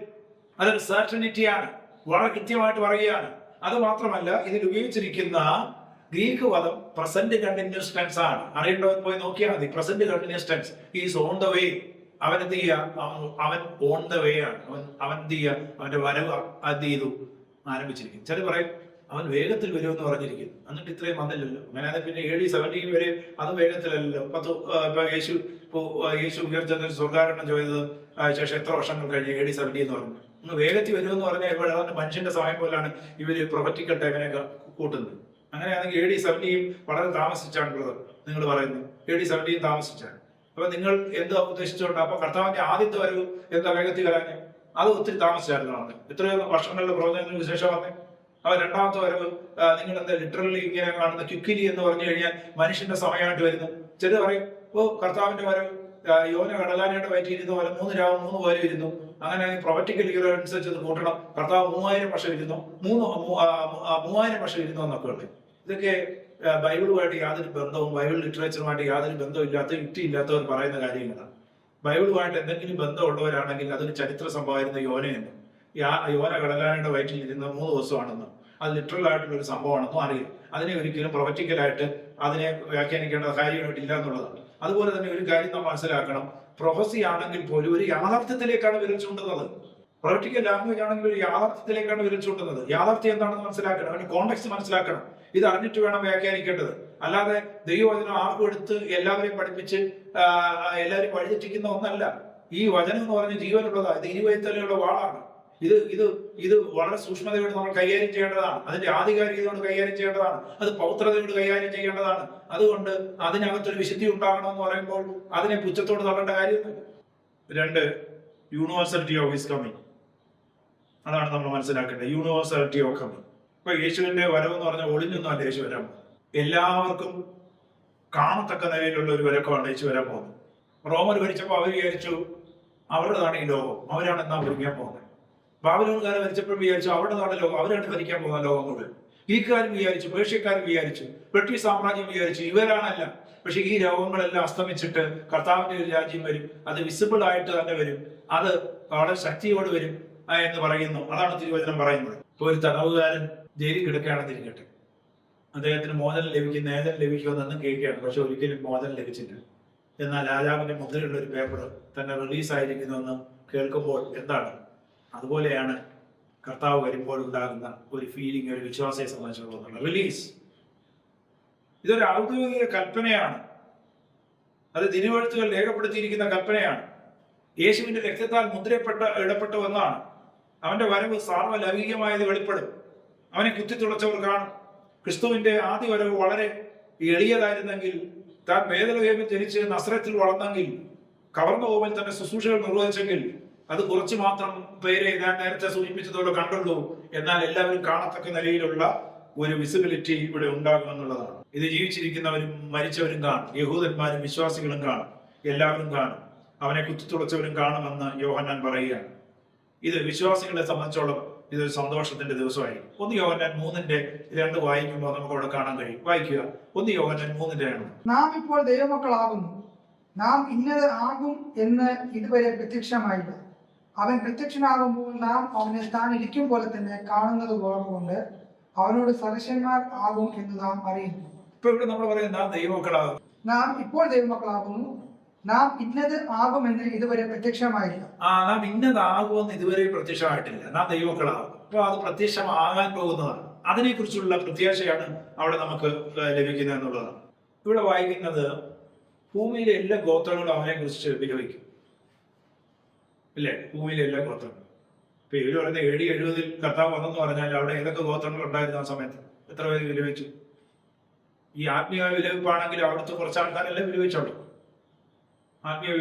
അതൊരു സെർട്ടനിറ്റിയാണ്, വളരെ കൃത്യമായിട്ട് പറയുകയാണ്. അത് മാത്രമല്ല, ഇതിൽ ഉപയോഗിച്ചിരിക്കുന്ന ഗ്രീക്ക് പദം പ്രസന്റ് കണ്ടിന്യൂസ് ടെൻസ് ആണ്. അറിയേണ്ടവൻ പോയി നോക്കിയാൽ മതി. Present continuous tense, is on the way. അവൻ എന്ത് ചെയ്യുക? അവൻ ഓൺ ദ വേ ആണ്. അവൻ എന്ത് ചെയ്യുക? അവന്റെ വരവ് എന്ത് ചെയ്തു? ആരംഭിച്ചിരിക്കും. ചില പറയും അവൻ വേഗത്തിൽ വരുമെന്ന് പറഞ്ഞിരിക്കുന്നു, എന്നിട്ട് ഇത്രയും വന്നില്ലല്ലോ. അങ്ങനെ പിന്നെ AD 70 വരെ അത് വേഗത്തിലല്ലോ. യേശു ഉയർച്ച സ്വർഗാരോഹണം ചെയ്തത് ശേഷം എത്ര വർഷങ്ങൾ കഴിഞ്ഞ് AD 70 എന്ന് പറഞ്ഞു. ഒന്ന് വേഗത്തിൽ വരുമെന്ന് പറഞ്ഞാൽ ഇവിടെ മനുഷ്യന്റെ സമയം പോലാണ് ഇവര് പ്രൊഫറ്റിക്കൽ ടൈമിനെയൊക്കെ കൂട്ടുന്നത്. അങ്ങനെയാണെങ്കിൽ AD 70 വളരെ താമസിച്ചാണ് ബ്രദർ നിങ്ങൾ പറയുന്നത്. AD 70 താമസിച്ചാണ്. അപ്പൊ നിങ്ങൾ എന്താ ഉദ്ദേശിച്ചുകൊണ്ട്? അപ്പൊ കർത്താവിന്റെ ആദ്യത്തെ വരവ് എന്താ വേഗത്തിൽ വരാൻ? അത് ഒത്തിരി താമസിച്ചായിരുന്നു. എത്രയോ വർഷങ്ങളുടെ പ്രവചനങ്ങൾക്ക് ശേഷം വന്നേ. അവ രണ്ടാമത്തെ വരവ് നിങ്ങൾ എന്താ ലിറ്ററലി ഇങ്ങനെ കാണുന്ന ക്വിക്കിലി എന്ന് പറഞ്ഞു കഴിഞ്ഞാൽ മനുഷ്യന്റെ സമയമായിട്ട് വരുന്നു. ചിലർ പറയും കർത്താവിന്റെ വരവ് യോന കടലാനയുടെ വയറ്റിയിരുന്ന പോലെ 3 രാവും 3 പകലും ഇരുന്നു. അങ്ങനെ പ്രൊഫറ്റിക്കൽ ഇയർ അനുസരിച്ച് അത് കൂട്ടണം. കർത്താവ് 3000 വർഷം ഇരുന്നു, 3000 വർഷം ഇരുന്നു എന്നൊക്കെ ഉള്ളത്. ഇതൊക്കെ ബൈബിളുമായിട്ട് യാതൊരു ബന്ധവും ബൈബിൾ ലിറ്ററേച്ചറുമായിട്ട് യാതൊരു ബന്ധവും ഇല്ലാത്ത യുക്തിയില്ലാത്തവർ പറയുന്ന കാര്യങ്ങളാണ്. ബൈബിളുമായിട്ട് എന്തെങ്കിലും ബന്ധമുള്ളവരാണെങ്കിൽ അതൊരു ചരിത്ര സംഭവമായിരുന്നു യോനയെന്ന്. യോന കടലാനയുടെ വയറ്റിൽ ഇരുന്ന 3 ദിവസമാണെന്നും അത് ലിറ്ററൽ ആയിട്ടുള്ള ഒരു സംഭവമാണെന്നും അറിയും. അതിനെ ഒരിക്കലും പ്രൊഫറ്റിക്കലായിട്ട് അതിനെ വ്യാഖ്യാനിക്കേണ്ട കാര്യമായിട്ടില്ല എന്നുള്ളതാണ്. അതുപോലെ തന്നെ ഒരു കാര്യം നാം മനസ്സിലാക്കണം, പ്രൊഫസി ആണെങ്കിൽ പോലും ഒരു യാഥാർത്ഥ്യത്തിലേക്കാണ് വിരൽ ചൂണ്ടുന്നത്. പ്രൊഫറ്റിക്കൽ ലാംഗ്വേജ് ആണെങ്കിൽ ഒരു യാഥാർത്ഥ്യത്തിലേക്കാണ് വിരൽ ചൂണ്ടുന്നത്. യാഥാർത്ഥ്യം എന്താണെന്ന് മനസ്സിലാക്കണം, അതിന് കോണ്ടെക്സ്റ്റ് മനസ്സിലാക്കണം. ഇത് അറിഞ്ഞിട്ട് വേണം വ്യാഖ്യാനിക്കേണ്ടത്. അല്ലാതെ ദൈവവചനം ആർക്കും എടുത്ത് എല്ലാവരെയും പഠിപ്പിച്ച് എല്ലാവരും വഴിതെറ്റിക്കുന്ന ഒന്നല്ല. ഈ വചനം എന്ന് പറഞ്ഞ ജീവനുള്ളതാണ്. ഇത് 20 തലയുള്ള വാളാണ്. ഇത് വളരെ സൂക്ഷ്മതയോട് നമ്മൾ കൈകാര്യം ചെയ്യേണ്ടതാണ്. അതിന്റെ ആധികാരികതയോട് കൈകാര്യം ചെയ്യേണ്ടതാണ്. അത് പൗത്രതയോട് കൈകാര്യം ചെയ്യേണ്ടതാണ്. അതുകൊണ്ട് അതിനകത്തൊരു വിശുദ്ധി ഉണ്ടാകണമെന്ന് പറയുമ്പോൾ അതിനെ പുച്ഛത്തോട് തള്ളേണ്ട കാര്യമൊന്നുമില്ല. 2, യൂണിവേഴ്സാലിറ്റി ഓഫ് ഹിസ് കമ്മിങ്. അതാണ് നമ്മൾ മനസ്സിലാക്കേണ്ടത്, യൂണിവേഴ്സാലിറ്റി ഓഫ് കമ്മിങ്. ഇപ്പൊ യേശുവിന്റെ വരവെന്ന് പറഞ്ഞാൽ ഒളിഞ്ഞൊന്നും അല്ല യേശു വരാൻ പോകുന്നത്. എല്ലാവർക്കും കാണത്തക്ക നിലയിലുള്ള ഒരു വരക്കമാണ് യേശു വരാൻ പോകുന്നത്. റോമർ ഭരിച്ചപ്പോൾ അവർ വിചാരിച്ചു അവരുടേതാണ് ഈ ലോകം, അവരാണ് എന്നാ ഭരിക്കാൻ പോകുന്നത്. ബാബിലോൺകാരെ ഭരിച്ചപ്പോഴും വിചാരിച്ചു അവരുടേതാണ് ലോകം, അവരാണ് ഭരിക്കാൻ പോകുന്ന ലോകം മുഴുവൻ. ഗ്രീക്കുകാരും വിചാരിച്ചു, പേർഷ്യക്കാരും വിചാരിച്ചു, ബ്രിട്ടീഷ് സാമ്രാജ്യം വിചാരിച്ചു ഇവരാണല്ല. പക്ഷെ ഈ ലോകങ്ങളെല്ലാം അസ്തമിച്ചിട്ട് കർത്താവിന്റെ ഒരു രാജ്യം വരും. അത് വിസിബിൾ ആയിട്ട് തന്നെ വരും. അത് വളരെ ശക്തിയോട് വരും എന്ന് പറയുന്നു. അതാണ് തിരുവചനം പറയുന്നത്. ഇപ്പൊ ഒരു തടവുകാരൻ ജയിലിൽ കിടക്കുകയാണെന്നിരിക്കട്ടെ, അദ്ദേഹത്തിന് മോചനം ലഭിക്കും, നേതനം ലഭിക്കുമെന്നൊന്നും കേൾക്കുകയാണ്. പക്ഷെ ഒരിക്കലും മോചനം ലഭിച്ചില്ല. എന്നാൽ രാജാവിന്റെ മുദ്രയുള്ള ഒരു പേപ്പർ തന്നെ റിലീസായിരിക്കുന്നുവെന്ന് കേൾക്കുമ്പോൾ എന്താണ്? അതുപോലെയാണ് കർത്താവ് വരുമ്പോൾ ഉണ്ടാകുന്ന ഒരു ഫീലിംഗ്, ഒരു വിശ്വാസത്തെ സംബന്ധിച്ചിടത്തോളം റിലീസ്. ഇതൊരു ഔദ്യോഗിക കൽപ്പനയാണ്. അത് തിരുവെഴുത്തുകൾ രേഖപ്പെടുത്തിയിരിക്കുന്ന കൽപ്പനയാണ്. യേശുവിന്റെ രക്തത്താൽ ഇടപെട്ടു എന്നാണ്. അവന്റെ വരവ് സാർവലൗകികമായത് വെളിപ്പെടും. അവനെ കുത്തിത്തുളച്ചവർ കാണും. ക്രിസ്തുവിന്റെ ആദ്യ വരവ് വളരെ എളിയതായിരുന്നെങ്കിൽ, താൻ ബേഥലഹേമിൽ ജനിച്ച് നസ്രത്തിൽ വളർന്നെങ്കിൽ, കവർന്ന പോവൽ തന്റെ ശുശ്രൂഷകൾ നിർവഹിച്ചെങ്കിൽ, അത് കുറച്ച് മാത്രം പേരെ ഞാൻ നേരത്തെ സൂചിപ്പിച്ചതോടെ കണ്ടുള്ളൂ. എന്നാൽ എല്ലാവരും കാണത്തക്ക നിലയിലുള്ള ഒരു വിസിബിലിറ്റി ഇവിടെ ഉണ്ടാകുമെന്നുള്ളതാണ്. ഇത് ജീവിച്ചിരിക്കുന്നവരും മരിച്ചവരും കാണും, യഹൂദന്മാരും വിശ്വാസികളും കാണും, എല്ലാവരും കാണും. അവനെ കുത്തിത്തുളച്ചവരും കാണുമെന്ന് യോഹന്നാൻ പറയുകയാണ്. ഇത് വിശ്വാസികളെ സംബന്ധിച്ചോളം ഇതൊരു സന്തോഷത്തിന്റെ ദിവസമായിരിക്കും. 1 യോഹന്നാൻ 3:2 വായിക്കുമ്പോൾ നമുക്ക് അവിടെ കാണാൻ കഴിയും. വായിക്കുക, 1 യോഹന്നാൻ 3:2. നാം ഇപ്പോൾ ദൈവമക്കളാകുന്നു, നാം ഇന്നത് ആകും എന്ന് ഇതുവരെ പ്രത്യക്ഷമായില്ല. അവൻ പ്രത്യക്ഷനാകുമ്പോൾ നാം അവനെ താൻ ഇരിക്കും പോലെ തന്നെ കാണുന്നത് കൊണ്ട് അവനോട് സദൃശന്മാർ ആകും എന്ന് നാം അറിയുന്നു. ഇപ്പൊ ഇവിടെ നമ്മൾ പറയുന്നത് നാം ദൈവമക്കളാകും. നാം ഇപ്പോൾ ദൈവമക്കളാകുന്നു, നാം ഇന്നത് ആകുമെന്ന് ഇതുവരെ പ്രത്യക്ഷമായില്ല. നാം ഇന്നതാകുമെന്ന് ഇതുവരെ പ്രത്യക്ഷമായിട്ടില്ല. നാം ദൈവമക്കളാകും. അപ്പൊ അത് പ്രത്യക്ഷമാകാൻ പോകുന്നതാണ്. അതിനെക്കുറിച്ചുള്ള പ്രത്യാശയാണ് അവിടെ നമുക്ക് ലഭിക്കുന്നത് എന്നുള്ളതാണ്. ഇവിടെ വായിക്കുന്നത് ഭൂമിയിലെ എല്ലാ ഗോത്രങ്ങളും അവനെ കുറിച്ച് വിലപിക്കും. ഇല്ലേ? ഭൂമിയിലെ എല്ലാ ഗോത്രങ്ങളും. ഇപ്പൊ ഇവര് പറയുന്നത് AD 70 കർത്താവ് വന്നെന്ന് പറഞ്ഞാൽ അവിടെ ഏതൊക്കെ ഗോത്രങ്ങൾ ഉണ്ടായിരുന്നു ആ സമയത്ത്? എത്ര പേര് വിലപിച്ചു? ഈ ആത്മീയ വിലപിപ്പാണെങ്കിൽ അവിടുത്തെ കുറച്ച് ആൾക്കാരെല്ലാം വിലപിച്ചോളൂ. ആത്മീയ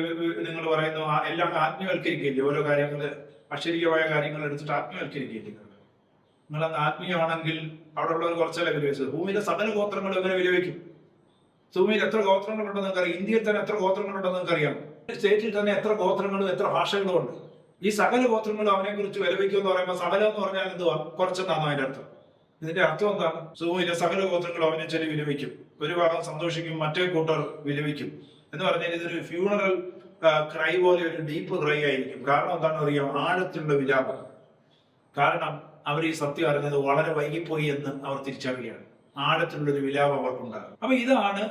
നിങ്ങൾ പറയുന്നു എല്ലാം ആത്മീയവൽക്കരിക്കില്ലേ? ഓരോ കാര്യങ്ങൾ, അക്ഷരീയമായ കാര്യങ്ങൾ എടുത്തിട്ട് ആത്മീയവൽക്കരിക്കില്ലേ? നിങ്ങളന്ന് ആത്മീയമാണെങ്കിൽ അവിടെ ഉള്ളവർ കുറച്ചല്ലേ വിലപിച്ചത്? ഭൂമിയിലെ സകല ഗോത്രങ്ങളും ഇവരെ വിലപിക്കും. ഭൂമിയിൽ എത്ര ഗോത്രങ്ങളുണ്ടെന്ന് നിങ്ങൾക്കറിയാം? ഇന്ത്യയിൽ തന്നെ എത്ര ഗോത്രങ്ങളുണ്ടെന്ന് നിങ്ങൾക്കറിയാം? സ്റ്റേറ്റിൽ തന്നെ എത്ര ഗോത്രങ്ങളും എത്ര ഭാഷകളും ഉണ്ട്. ഈ സകല ഗോത്രങ്ങളും അവനെ കുറിച്ച് വിലപിക്കും എന്ന് പറയുമ്പോൾ സകലം എന്ന് പറഞ്ഞാൽ എന്തുവാ? കുറച്ചെന്നാണ് അതിന്റെ അർത്ഥം. ഇതിന്റെ അർത്ഥം എന്താണ്? ഭൂമിയിലെ സകല ഗോത്രങ്ങളും അവനെ ചൊല്ലി വിലപിക്കും. ഒരു ഭാഗം സന്തോഷിക്കും, മറ്റേ കൂട്ടർ വിലപിക്കും എന്ന് പറഞ്ഞാൽ ഇതൊരു ഫ്യൂണറൽ ക്രൈ പോലെ ഒരു ഡീപ്പ് ക്രൈ ആയിരിക്കും. കാരണം എന്താണെന്ന് അറിയാം? ആഴത്തിലുള്ള വിലാപം. കാരണം അവർ ഈ സത്യം അറിഞ്ഞത് വളരെ വൈകിപ്പോയി എന്ന് അവർ തിരിച്ചറിയുകയാണ്. ആഴത്തിലുള്ള ഒരു വിലാപം അവർക്കുണ്ടാകും. അപ്പൊ ഇതാണ്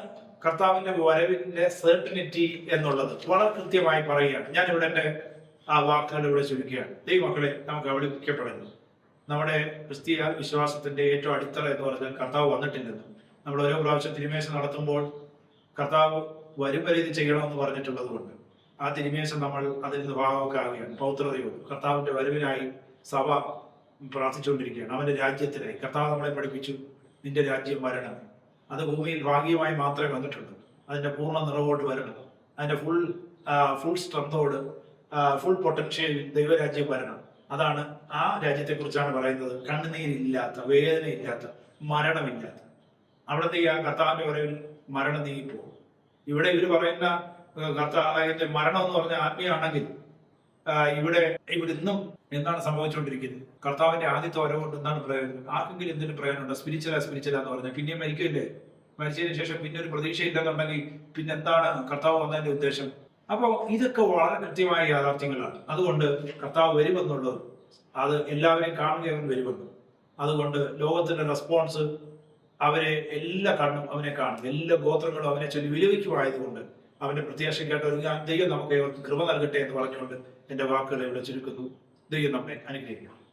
കർത്താവിന്റെ വരവിന്റെ സെർട്ടനിറ്റി എന്നുള്ളത് വളരെ കൃത്യമായി പറയുകയാണ്. ഞാനിവിടെ എന്റെ ആ വാക്കുകൾ ഇവിടെ ചുരുക്കുകയാണ്. ദൈവമക്കളെ, നമുക്ക് അവിടെ വിളിക്കപ്പെടുന്നു. നമ്മുടെ ക്രിസ്തീയ വിശ്വാസത്തിന്റെ ഏറ്റവും അടിത്തറ എന്ന് പറഞ്ഞാൽ കർത്താവ് വന്നിട്ടില്ലെന്ന്. നമ്മൾ ഓരോ പ്രാവശ്യം തിരുമേശ നടത്തുമ്പോൾ കർത്താവ് വരും വരെ ഇത് ചെയ്യണമെന്ന് പറഞ്ഞിട്ടുള്ളത് കൊണ്ട് ആ തിരുമേശം നമ്മൾ അതിൽ നിന്ന് ഭാഗമൊക്കെ ആവുകയാണ്. പൗത്രതയോട് കർത്താവിന്റെ വരവിനായി സഭ പ്രാർത്ഥിച്ചുകൊണ്ടിരിക്കുകയാണ്. അവന്റെ രാജ്യത്തിനായി. കർത്താവ് നമ്മളെ പഠിപ്പിച്ചു, നിന്റെ രാജ്യം വരണം. അത് ഭൂമിയിൽ ഭാഗികമായി മാത്രമേ വന്നിട്ടുള്ളൂ. അതിന്റെ പൂർണ്ണ നിറവോട് വരണം. അതിന്റെ ഫുൾ സ്ട്രെങ്തോട്, ഫുൾ പൊട്ടൻഷ്യൽ ദൈവരാജ്യം വരണം. അതാണ് ആ രാജ്യത്തെക്കുറിച്ചാണ് പറയുന്നത്. കണ്ണുനീരില്ലാത്ത, വേദനയില്ലാത്ത, മരണമില്ലാത്ത. അവിടെ ആ കർത്താവിന്റെ വരവിൽ മരണം നീങ്ങിപ്പോകും. ഇവിടെ ഇവർ പറയുന്ന കർത്താവിന്റെ മരണം എന്ന് പറഞ്ഞ ആത്മീയമാണെങ്കിൽ ഇവിടെ ഇന്നും എന്താണ് സംഭവിച്ചുകൊണ്ടിരിക്കുന്നത്? കർത്താവിന്റെ ആദ്യത്തെ വരവുകൊണ്ട് എന്താണ് പ്രയോജനം? ആർക്കെങ്കിലും എന്തിനും പ്രയോജനമുണ്ടോ? സ്പിരിച്വല എന്ന് പറഞ്ഞാൽ പിന്നെയും മരിക്കില്ലേ? മരിച്ചതിന് ശേഷം പിന്നെ ഒരു പ്രതീക്ഷയില്ലെന്നുണ്ടെങ്കിൽ പിന്നെ എന്താണ് കർത്താവ് വന്നതിന്റെ ഉദ്ദേശം? അപ്പോൾ ഇതൊക്കെ വളരെ കൃത്യമായ യാഥാർത്ഥ്യങ്ങളാണ്. അതുകൊണ്ട് കർത്താവ് വരുമെന്നുള്ളത് അത് എല്ലാവരെയും കാണുകയും വരുമെന്ന്. അതുകൊണ്ട് ലോകത്തിന്റെ റെസ്പോൺസ് അവരെ എല്ലാ കണ്ണും അവനെ കാണും, എല്ലാ ഗോത്രങ്ങളും അവനെ ചൊല്ലി വിലപിക്കുമായതുകൊണ്ട് അവന്റെ പ്രത്യാശയ്ക്കായിട്ട് ദൈവം നമുക്ക് കൃപ നൽകട്ടെ എന്ന് പറഞ്ഞുകൊണ്ട് എന്റെ വാക്കുകളെ ഇവിടെ ചുരുക്കുന്നു. ദൈവം നമ്മെ അനുഗ്രഹിക്കണം.